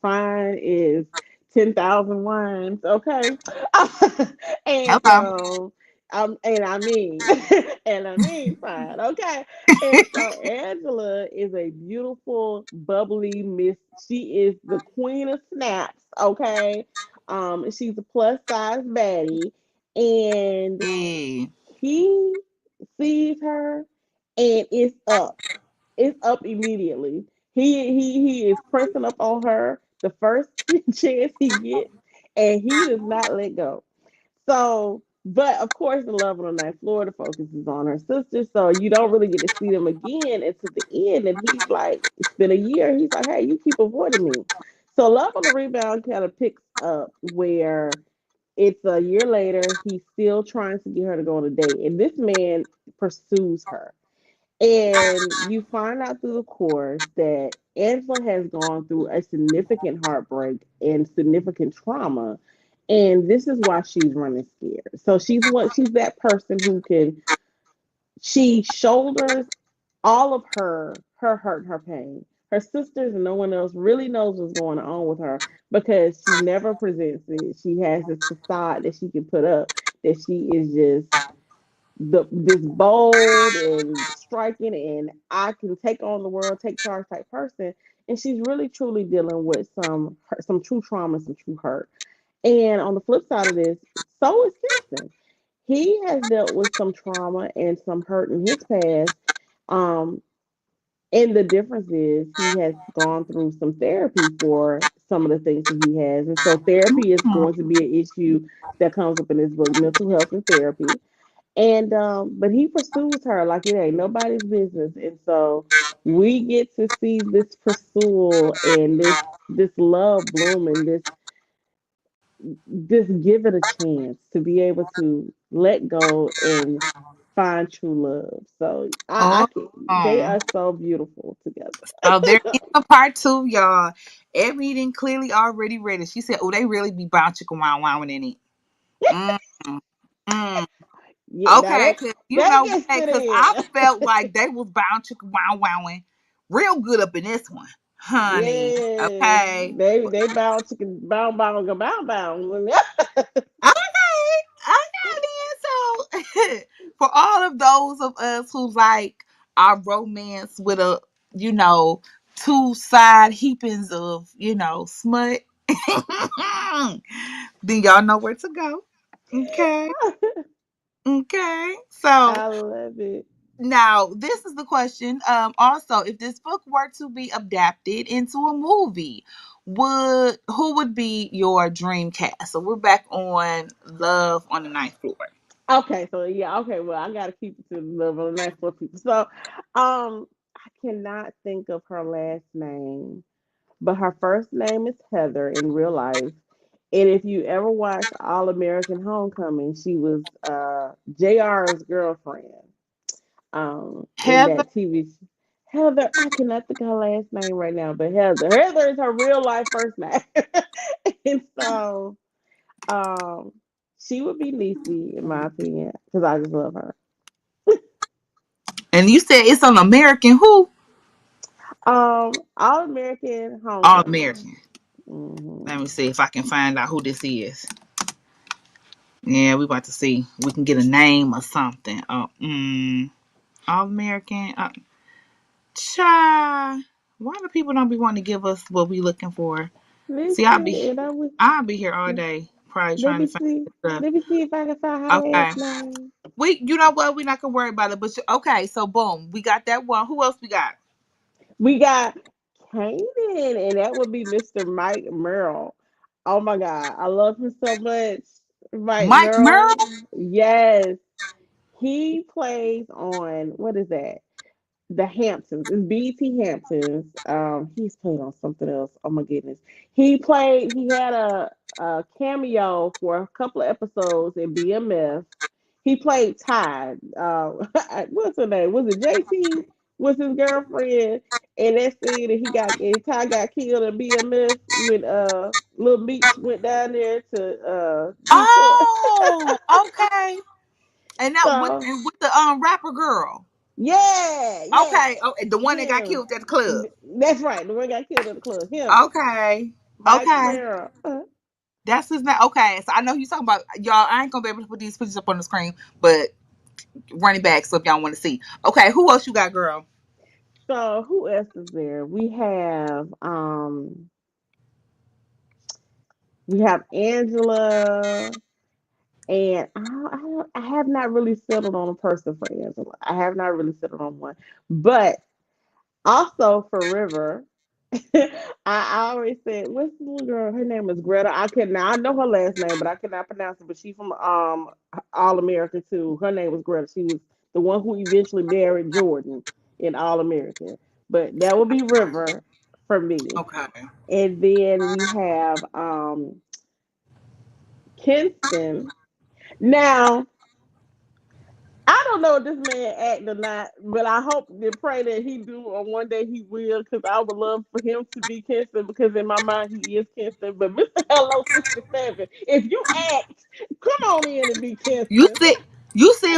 Fine is 10,000 wines. Okay, and Hello. and I mean and I mean fine. Okay, and so Angela is a beautiful, bubbly miss. She is the queen of snaps. Okay, she's a plus size baddie, and Hey. he sees her and it's up immediately. He is pressing up on her the first chance he gets, and he does not let go. So, but of course, in Love on the Ninth Floor, the focus is on her sister, so you don't really get to see them again until the end. And he's like, it's been a year. He's like, hey, you keep avoiding me. So, Love on the Rebound kind of picks up where it's a year later. He's still trying to get her to go on a date, and this man pursues her. And you find out through the course that Angela has gone through a significant heartbreak and significant trauma. And this is why she's running scared. So she's that person who she shoulders all of her hurt, her pain. Her sisters and no one else really knows what's going on with her because she never presents it. She has this facade that she can put up that she is just this bold and striking and I can take on the world, take charge type person. And she's really truly dealing with some true trauma, some true hurt. And on the flip side of this, so is Kingston. He has dealt with some trauma and some hurt in his past. Um, and the difference is he has gone through some therapy for some of the things that he has. And so therapy is going to be an issue that comes up in this book, mental health and therapy. And but he pursues her like it ain't nobody's business. And so we get to see this pursuit and this love bloom and this give it a chance to be able to let go and find true love. So I Oh. can they are so beautiful together. So there is a part two, y'all. Ebony didn't clearly already read it. She said, "Oh, they really be bound chicken wow wow in it." Mm, mm. Yeah, now Okay, that because you that know what? gets it Because I in. felt like they was bound chicken wow wowing real good up in this one, honey. Yes. Okay. They bound chicken bound bound bound bound. Okay. Okay then. So for all of those of us who like our romance with a, two side heapings of, smut, then y'all know where to go. Okay. Okay. So I love it. now this is the question. Also, if this book were to be adapted into a movie, would who would be your dream cast? So we're back on Love on the Ninth Floor. Okay, so yeah, okay, well, I gotta keep it to the level of nice for people. So, I cannot think of her last name, but her first name is Heather in real life. And if you ever watched All American Homecoming, she was JR's girlfriend. In Heather. that TV. Heather, I cannot think of her last name right now, but Heather is her real life first name. And so, um, she would be Niecy in my opinion because I just love her. And you said it's an American who? All American All Homecoming. American. Hmm. Let me see if I can find out who this is. Yeah, we about to see. We can get a name or something. All American. Cha. Why do people don't be wanting to give us what we looking for? See, Listen, and I was I'll be here all day, probably let trying to me find see. stuff. Let me see if I can find her Okay. last name. You know what? We're not gonna worry about it. But okay, so boom, we got that one. Who else we got? We got Kanan, and that would be Mr. Mike Merrill. Oh my God, I love him so much. Mike Mike Merle. Merrill, yes, he plays on what is that? The Hamptons. It's BT Hamptons. He's played on something else. Oh my goodness. He had a cameo for a couple of episodes in BMF. He played Ty. What's her name? Was it JT? Was his girlfriend? And that scene that Ty got killed in BMF when Lil Meech went down there to do for Oh, okay. And now so with the rapper girl. yeah, Okay. yeah. Oh, the one that got Him. killed at the club. That's right. The one got killed at the club. Him. Okay. Mike Okay. Mara. That's his name. Okay. So I know he's talking about y'all. I ain't gonna be able to put these pictures up on the screen, but running back. So if y'all want to see. Okay. Who else you got, girl? So who else is there? We have Angela, and I have not really settled on a person for Angela. I have not really settled on one, but also for River, I always said, what's the little girl? Her name is Greta. I know her last name, but I cannot pronounce it. But she's from All American too. Her name was Greta. She was the one who eventually married Jordan in All American. But that would be River for me. Okay. And then we have Kinston. Now I don't know if this man act or not, but I hope and pray that he do, or one day he will, because I would love for him to be Kinston, because in my mind he is Kinston. But Mr. Hello 67, if you act, come on in and be You Kinston. see. You see.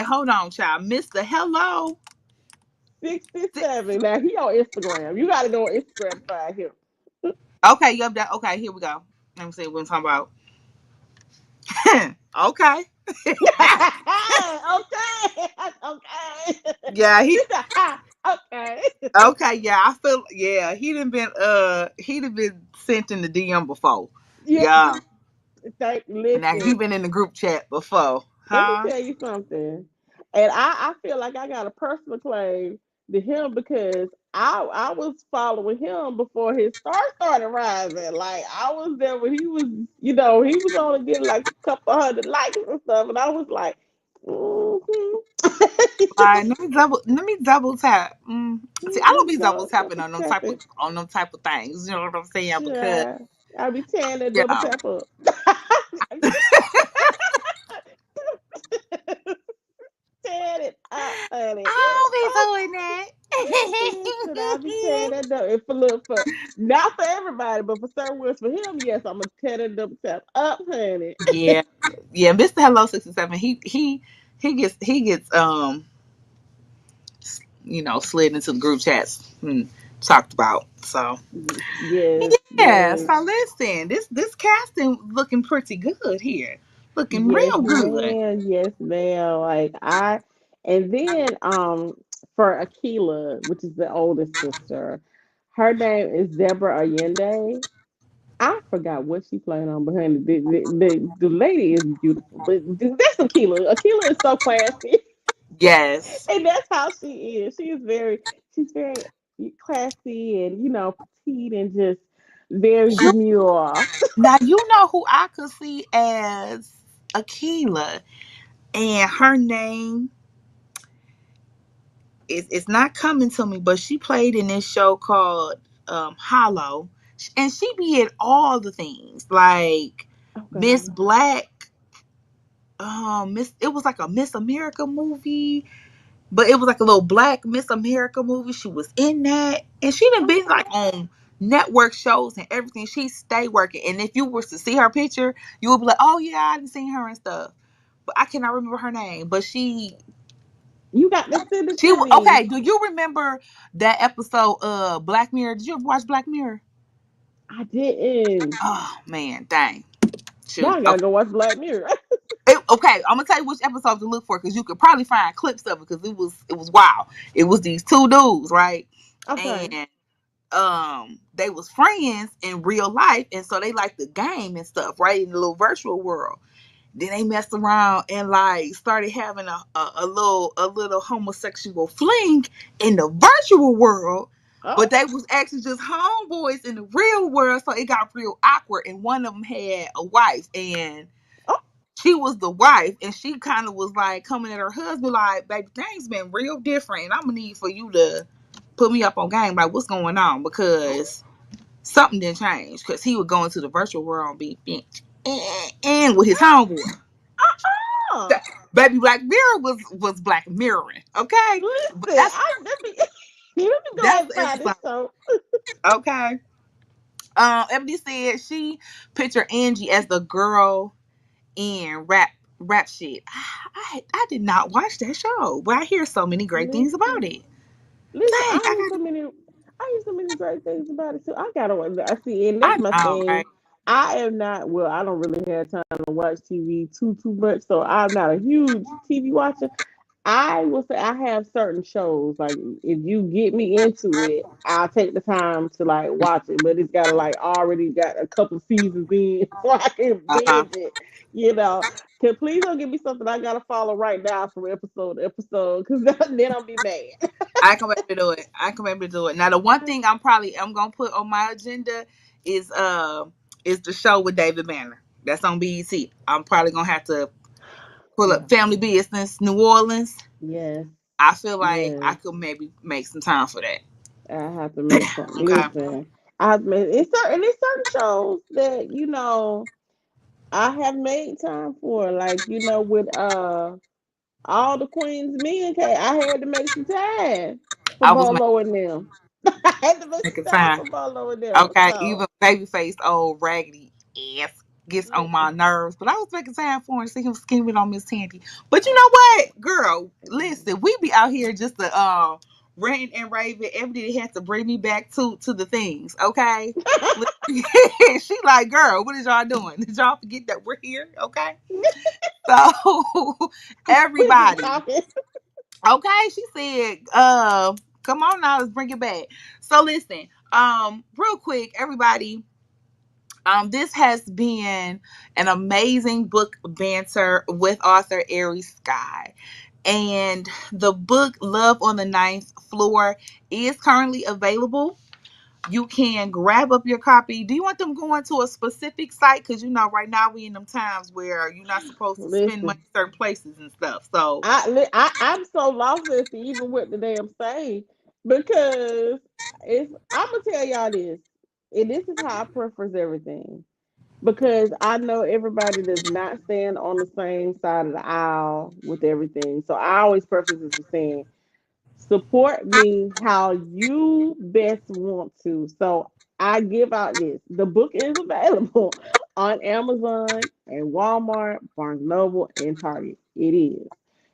Hold on, child. Mister Hello. 67. Now he on Instagram. You got to go on Instagram to find him. Okay. Yup. That. Okay. Here we go. Let me see what I'm talking about. Okay. Okay, okay. Yeah. She said, "Ha, okay." Okay. Yeah. I feel. Yeah. He done been sent in the DM before. Yeah, Yeah. Now he listen. been in the group chat before. Let me Huh? tell you something. And I feel like I got a personal claim to him because I was following him before his star started rising. Like I was there when he was, he was only getting like a couple hundred likes and stuff, and I was like, mm-hmm. All right. Let me double tap. See, I don't be double tapping Double tapping. on them type of things. You know what I'm saying? Because Yeah, I be tearing that double yeah. tap up. Tearing it up, honey. I'll be doing that. Listen, I'll be tearing that up. If for look for not for everybody, but for certain words for him, yes, I'm gonna tear that double tap up, honey. Yeah, yeah. Mr. Hello 67. He gets slid into the group chats talked about. So Yes, yeah. yes, So listen, this casting looking pretty good here. Looking yes, real good. ma'am, yes, ma'am. And then for Akila, which is the oldest sister, her name is Deborah Allende. I forgot what she playing on behind it. The lady is beautiful, but that's Akila. Akila is so classy, Yes. and that's how she is. She's very classy and petite and just very You demure. now you know who I could see as Akila, and her name is it's not coming to me, but she played in this show called Hollow, and she be in all the things like Miss Okay. Black. Miss, it was like a Miss America movie, but it was like a little black Miss America movie. She was in that, and she done been like Okay. on network shows and everything. She stay working, and if you were to see her picture, you would be like, "Oh yeah, I didn't seen her and stuff." But I cannot remember her name. But You got to send it she to me. okay. Do you remember that episode Black Mirror? Did you ever watch Black Mirror? I didn't. Oh man, dang. Now Shoot. I gotta Okay. go watch Black Mirror. Okay, I'm gonna tell you which episode to look for because you could probably find clips of it because it was wild. It was these two dudes, right? Okay. And they was friends in real life, and so they like the game and stuff, right? In the little virtual world. Then they messed around and like started having a little homosexual fling in the virtual world, but Oh. they was actually just homeboys in the real world, so it got real awkward. And one of them had a wife, and Oh. she was the wife, and she kind of was like coming at her husband like, "Baby, things been real different, and I'm gonna need for you to put me up on game, like what's going on because." Something didn't change because he would go into the virtual world and be and with his homeboy. Oh. Baby Black Mirror was Black Mirroring, okay? But Listen, that's I let me let me go that's ahead and the find this episode, show. okay? Ebony said she pictured Angie as the girl in rap shit. I did not watch that show, but I hear so many great things about Listen, it. listen. Dang, I hear so many great things about it too. I gotta. I see, and that's I my know, thing. right? I am not. Well, I don't really have time to watch TV too much, so I'm not a huge TV watcher. I will say I have certain shows. Like if you get me into it, I'll take the time to like watch it. But it's gotta like already got a couple seasons in so I can Uh huh. binge it. You know. Cause please don't give me something I gotta follow right now from episode to episode, cause then I'll be mad. I can able to do it. I can able to do it. Now the one thing I'm gonna put on my agenda is is the show with David Banner. That's on BET. I'm probably gonna have to pull Yeah. up Family Business New Orleans. Yes. I feel like I Yes. could maybe make some time for that. I have to make some. Okay. Listen, I have to make it's certain shows that I have made time for. Like with all the Queen's men came. I had to make some time for I was Bolo and them. I had to make some making time time. for Bolo and them. Okay, So even baby-faced old raggedy ass gets on my listen, nerves, but I was making time for him to see him scheming on Miss Tandy. But you know what, girl? Listen, we be out here just to ranting and raving. Everybody has to bring me back to the things, okay? She like, girl, what is y'all doing? Did y'all forget that we're here? Okay, so we just everybody, talking. okay? She said, come on now, let's bring it back. So listen, real quick, everybody. This has been an amazing book banter with author Aries Skye. And the book Love on the Ninth Floor is currently available. You can grab up your copy. Do you want them going to a specific site? Because right now we in them times where you're not supposed to spend money Listen, certain places and stuff. So I'm so lost as to even what the damn say because I'm gonna tell y'all this, and this is how I preference everything because I know everybody does not stand on the same side of the aisle with everything. So I always preface this with saying support me how you best want to. So I give out this. The book is available on Amazon and Walmart, Barnes Noble, and Target. It is.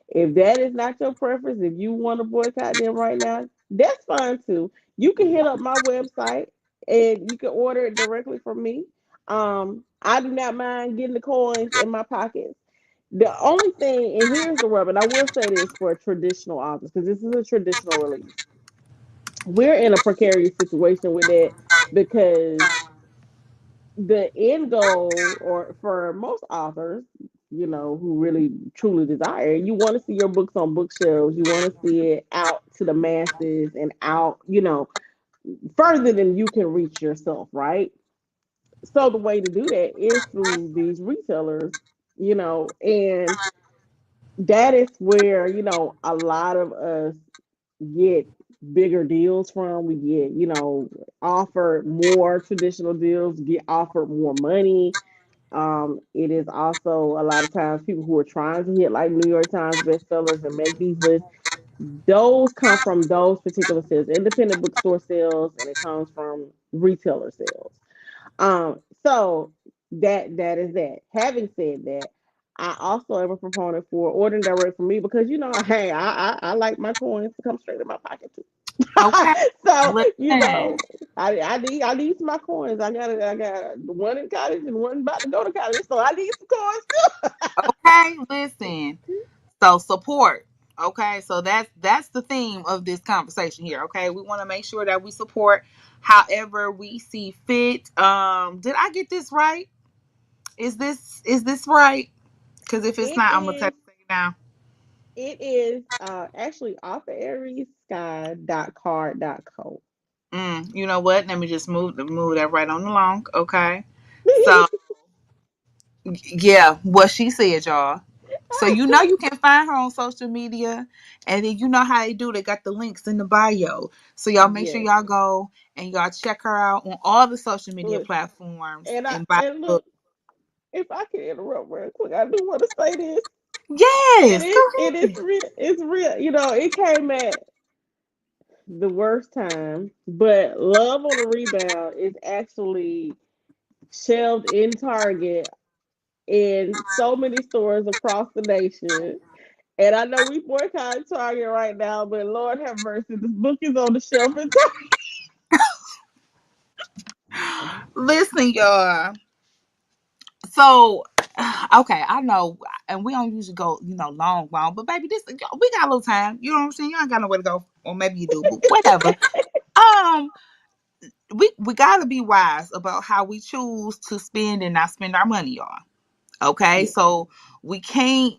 If that is not your preference, if you want to boycott them right now, that's fine too. You can hit up my website and you can order it directly from me. I do not mind getting the coins in my pockets. The only thing, and here's the rub, and I will say this for traditional authors, because this is a traditional release. We're in a precarious situation with that because the end goal, or for most authors, who really truly desire, you want to see your books on bookshelves. You want to see it out to the masses and out, further than you can reach yourself, right? So the way to do that is through these retailers, and that is where, a lot of us get bigger deals from. We get, offered more traditional deals, get offered more money. It is also a lot of times people who are trying to hit like New York Times bestsellers and make these lists. Those come from those particular sales, independent bookstore sales, and it comes from retailer sales. So that is that. Having said that, I also am a proponent for ordering direct from me because hey, I like my coins to come straight in my pocket too. Okay. So Listen. I need some my coins. I got one in college and one about to go to college, so I need some coins Okay, listen. So support. Okay, so that's the theme of this conversation here. Okay, we want to make sure that we support however we see fit. Did I get this right? Is this right? Because if it's It not, I'm gonna is text you now. actually off of ariessky.card.co. You know what? Let me just move that right on along. Okay. So yeah, what she said, y'all. So you can find her on social media, and then you know how they do. They got the links in the bio. So y'all make sure Yes. y'all go and y'all check her out on all the social media Look, platforms and I and buy and the book. look, if I can interrupt real quick, I do want to say this. Yes, go It is ahead. real. It's real. It came at the worst time, but Love on the Rebound is actually shelved in Target in so many stores across the nation. And I know we boycott Target right now, but Lord have mercy, this book is on the shelf in Listen, y'all. So, okay, I know, and we don't usually go, long, but baby, this we got a little time. You know what I'm saying? You ain't got nowhere to go, or maybe you do, but whatever. Um, we gotta be wise about how we choose to spend and not spend our money, y'all. Okay, Target. so we can't,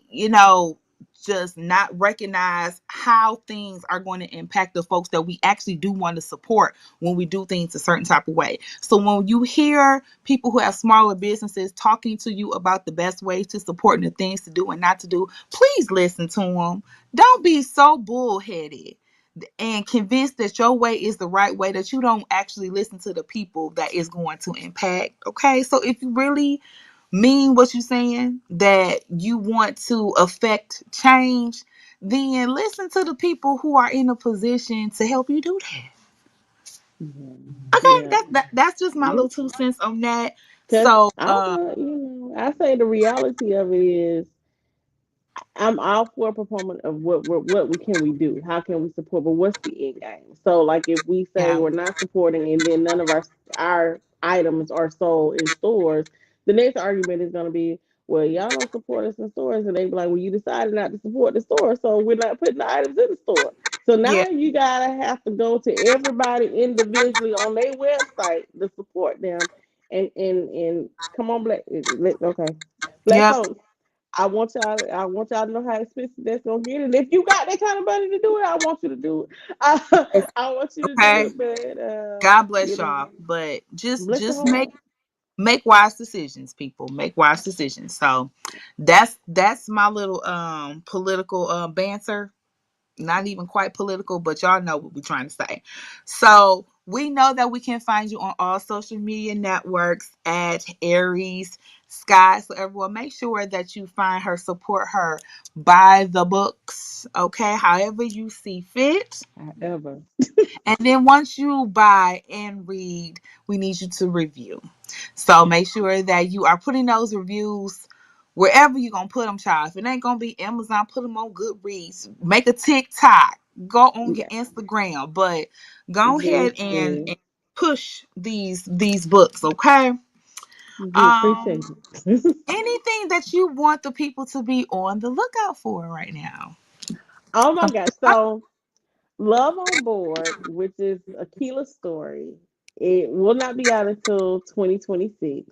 just not recognize how things are going to impact the folks that we actually do want to support when we do things a certain type of way. So when you hear people who have smaller businesses talking to you about the best ways to support and the things to do and not to do, please listen to them. Don't be so bullheaded and convinced that your way is the right way that you don't actually listen to the people that is going to impact. Okay, so if you really mean what you're saying, that you want to affect change, then listen to the people who are in a position to help you do that. Yeah. Okay, Yeah. that's just my Yeah. little 2 cents on that. Cause So I say the reality of it is I'm all for a proponent of what we can we do? How can we support? But what's the end game? So like if we say yeah, we're not supporting and then none of our items are sold in stores, the next argument is gonna be, well, y'all don't support us in stores, and they be like, well, you decided not to support the store, so we're not putting the items in the store. So yeah, now you gotta have to go to everybody individually on their website to support them, and come on, black yep, folks. I want y'all to know how expensive that's gonna get. And if you got that kind of money to do it, I want you to do it. I want you to do okay. it, but God bless y'all, but just bless your just heart. make wise decisions, people. Make wise decisions. So that's my little political banter. Not even quite political, but y'all know what we're trying to say. So we know that we can find you on all social media networks at Aries Skye. So everyone, make sure that you find her, support her, buy the books, okay? However you see fit. However, And then once you buy and read, we need you to review. So make sure that you are putting those reviews wherever you're going to put them, child. If it ain't going to be Amazon, put them on Goodreads. Make a TikTok. Go on your yeah, Instagram. But go ahead and listen, push these books, okay? we Um, appreciate it. anything that you want the people to be on the lookout for right now? Oh my gosh! So, Love on Board, which is Akila's story. It will not be out until 2026.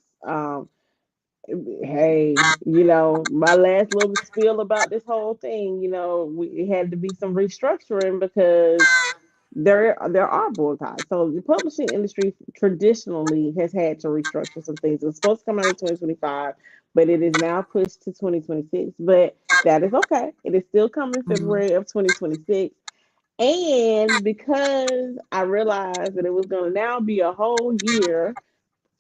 Hey, my last little spiel about this whole thing, it had to be some restructuring because there are boycotts. So the publishing industry traditionally has had to restructure some things. It was supposed to come out in 2025, but it is now pushed to 2026. But that is okay. It is still coming Mhm. February of 2026. And because I realized that it was going to now be a whole year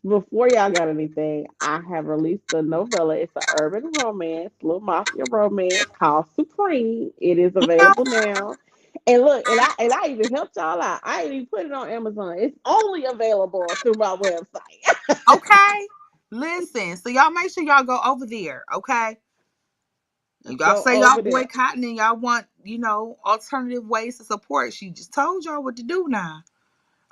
before y'all got anything, I have released a novella. It's an urban romance, little mafia romance called Supreme. It is available now. And look, and I even helped y'all out. I ain't even put it on Amazon. It's only available through my website. Okay. Listen, so y'all make sure y'all go over there, okay? Y'all Go say y'all over there. boycotting and y'all want, alternative ways to support. She just told y'all what to do now.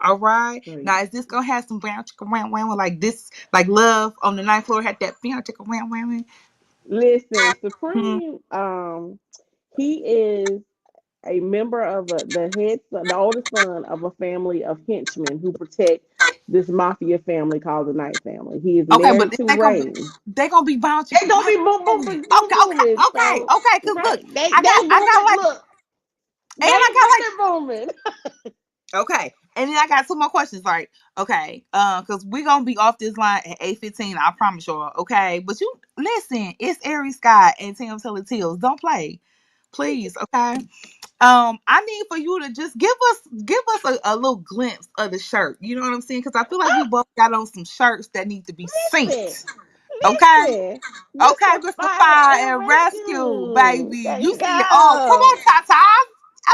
All right. Great. Now, is this gonna have some brown chicken wham wham like this, like Love on the ninth floor had that brown chicken wham wham? Listen, Hmm. Supreme, he is a member of the oldest son of a family of henchmen who protect this mafia family called the Knight family. He is Okay, but married to Rain. they gonna be brown They chicken gonna wham be boom, boom, booming. boom, Okay, boom, okay, booming. okay, So okay. Cause look, okay, they I got booming. like, Look, and they I got like, booming, booming. okay, and then I got two more questions. Like, okay, cause we gonna be off this line at 8:15. I promise y'all. Okay, but you listen, it's Aries Skye and Tam Telling Tales. Don't play, please. Okay. I need for you to just give us a little glimpse of the shirt. You know what I'm saying? Because I feel like we both got on some shirts that need to be Listen, synced. Okay. listen. Okay, Mr. Mr. Fire Fire and and Rescue, Rescue. baby. There You you see it all. Come go. on, Tata.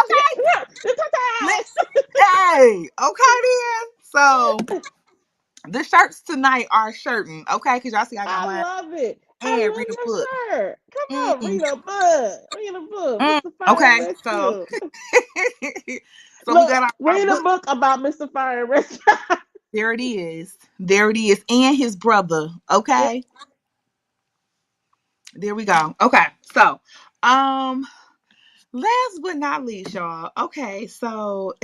Okay. Yeah, the Titans. Hey, okay then. So the shirts tonight are shirting, okay? Because y'all see I got I mine love it. I and read love a book. your shirt. Come on, Mm, read a book. Read a book. mm. Mr. Fire and Okay, so Rescue. so we Look, got our read a book. book about Mr. Fire and Rescue. There it is. There it is. And his brother. Yeah. Okay. There we go. Okay. So, um, last but not least, y'all. Okay, so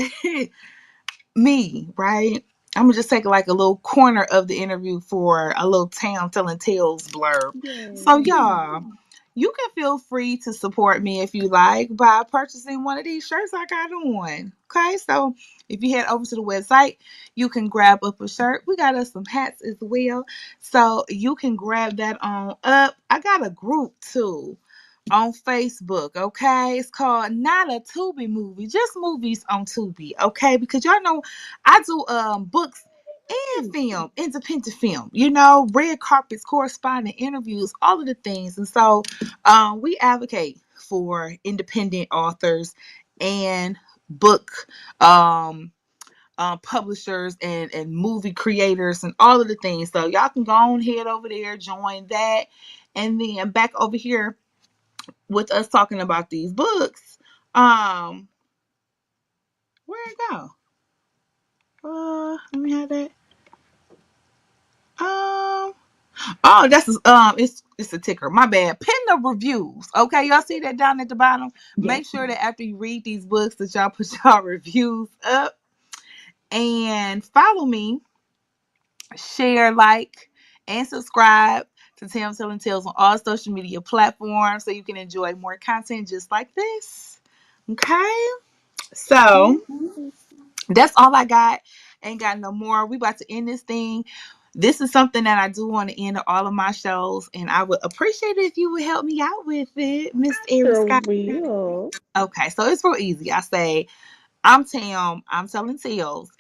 me, right? I'm gonna just take like a little corner of the interview for a little Tam Telling Tales blurb. So, Yay. y'all, you can feel free to support me if you like by purchasing one of these shirts I got on. Okay, so if you head over to the website, you can grab up a shirt. We got us some hats as well, so you can grab that on up. I got a group too on Facebook, okay? It's called Not a Tubi Movie, just movies on Tubi, okay? Because y'all know I do books and film, independent film, red carpets, corresponding interviews, all of the things. And so we advocate for independent authors and book publishers and movie creators and all of the things. So y'all can go on head over there, join that. And then back over here with us talking about these books. Where it go? Let me have that. Um, oh, it's a ticker. My bad. Pin the reviews. Okay, y'all see that down at the bottom. Yes. Make sure that after you read these books, that y'all put y'all reviews up and follow me, share, like, and subscribe to Tam Telling Tales on all social media platforms so you can enjoy more content just like this. Okay, so Yes. that's all I got. Ain't got no more. We about to end this thing. This is something that I do on the end of all of my shows, and I would appreciate it if you would help me out with it, Miss Aries Sure Scott. will. Okay, so it's real easy. I say, I'm Tam, I'm telling tales,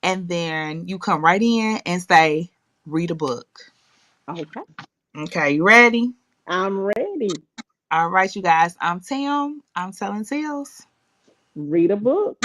and then you come right in and say, read a book. Okay. Okay, you ready? I'm ready. All right, you guys. I'm Tam, I'm telling tales. Read a book.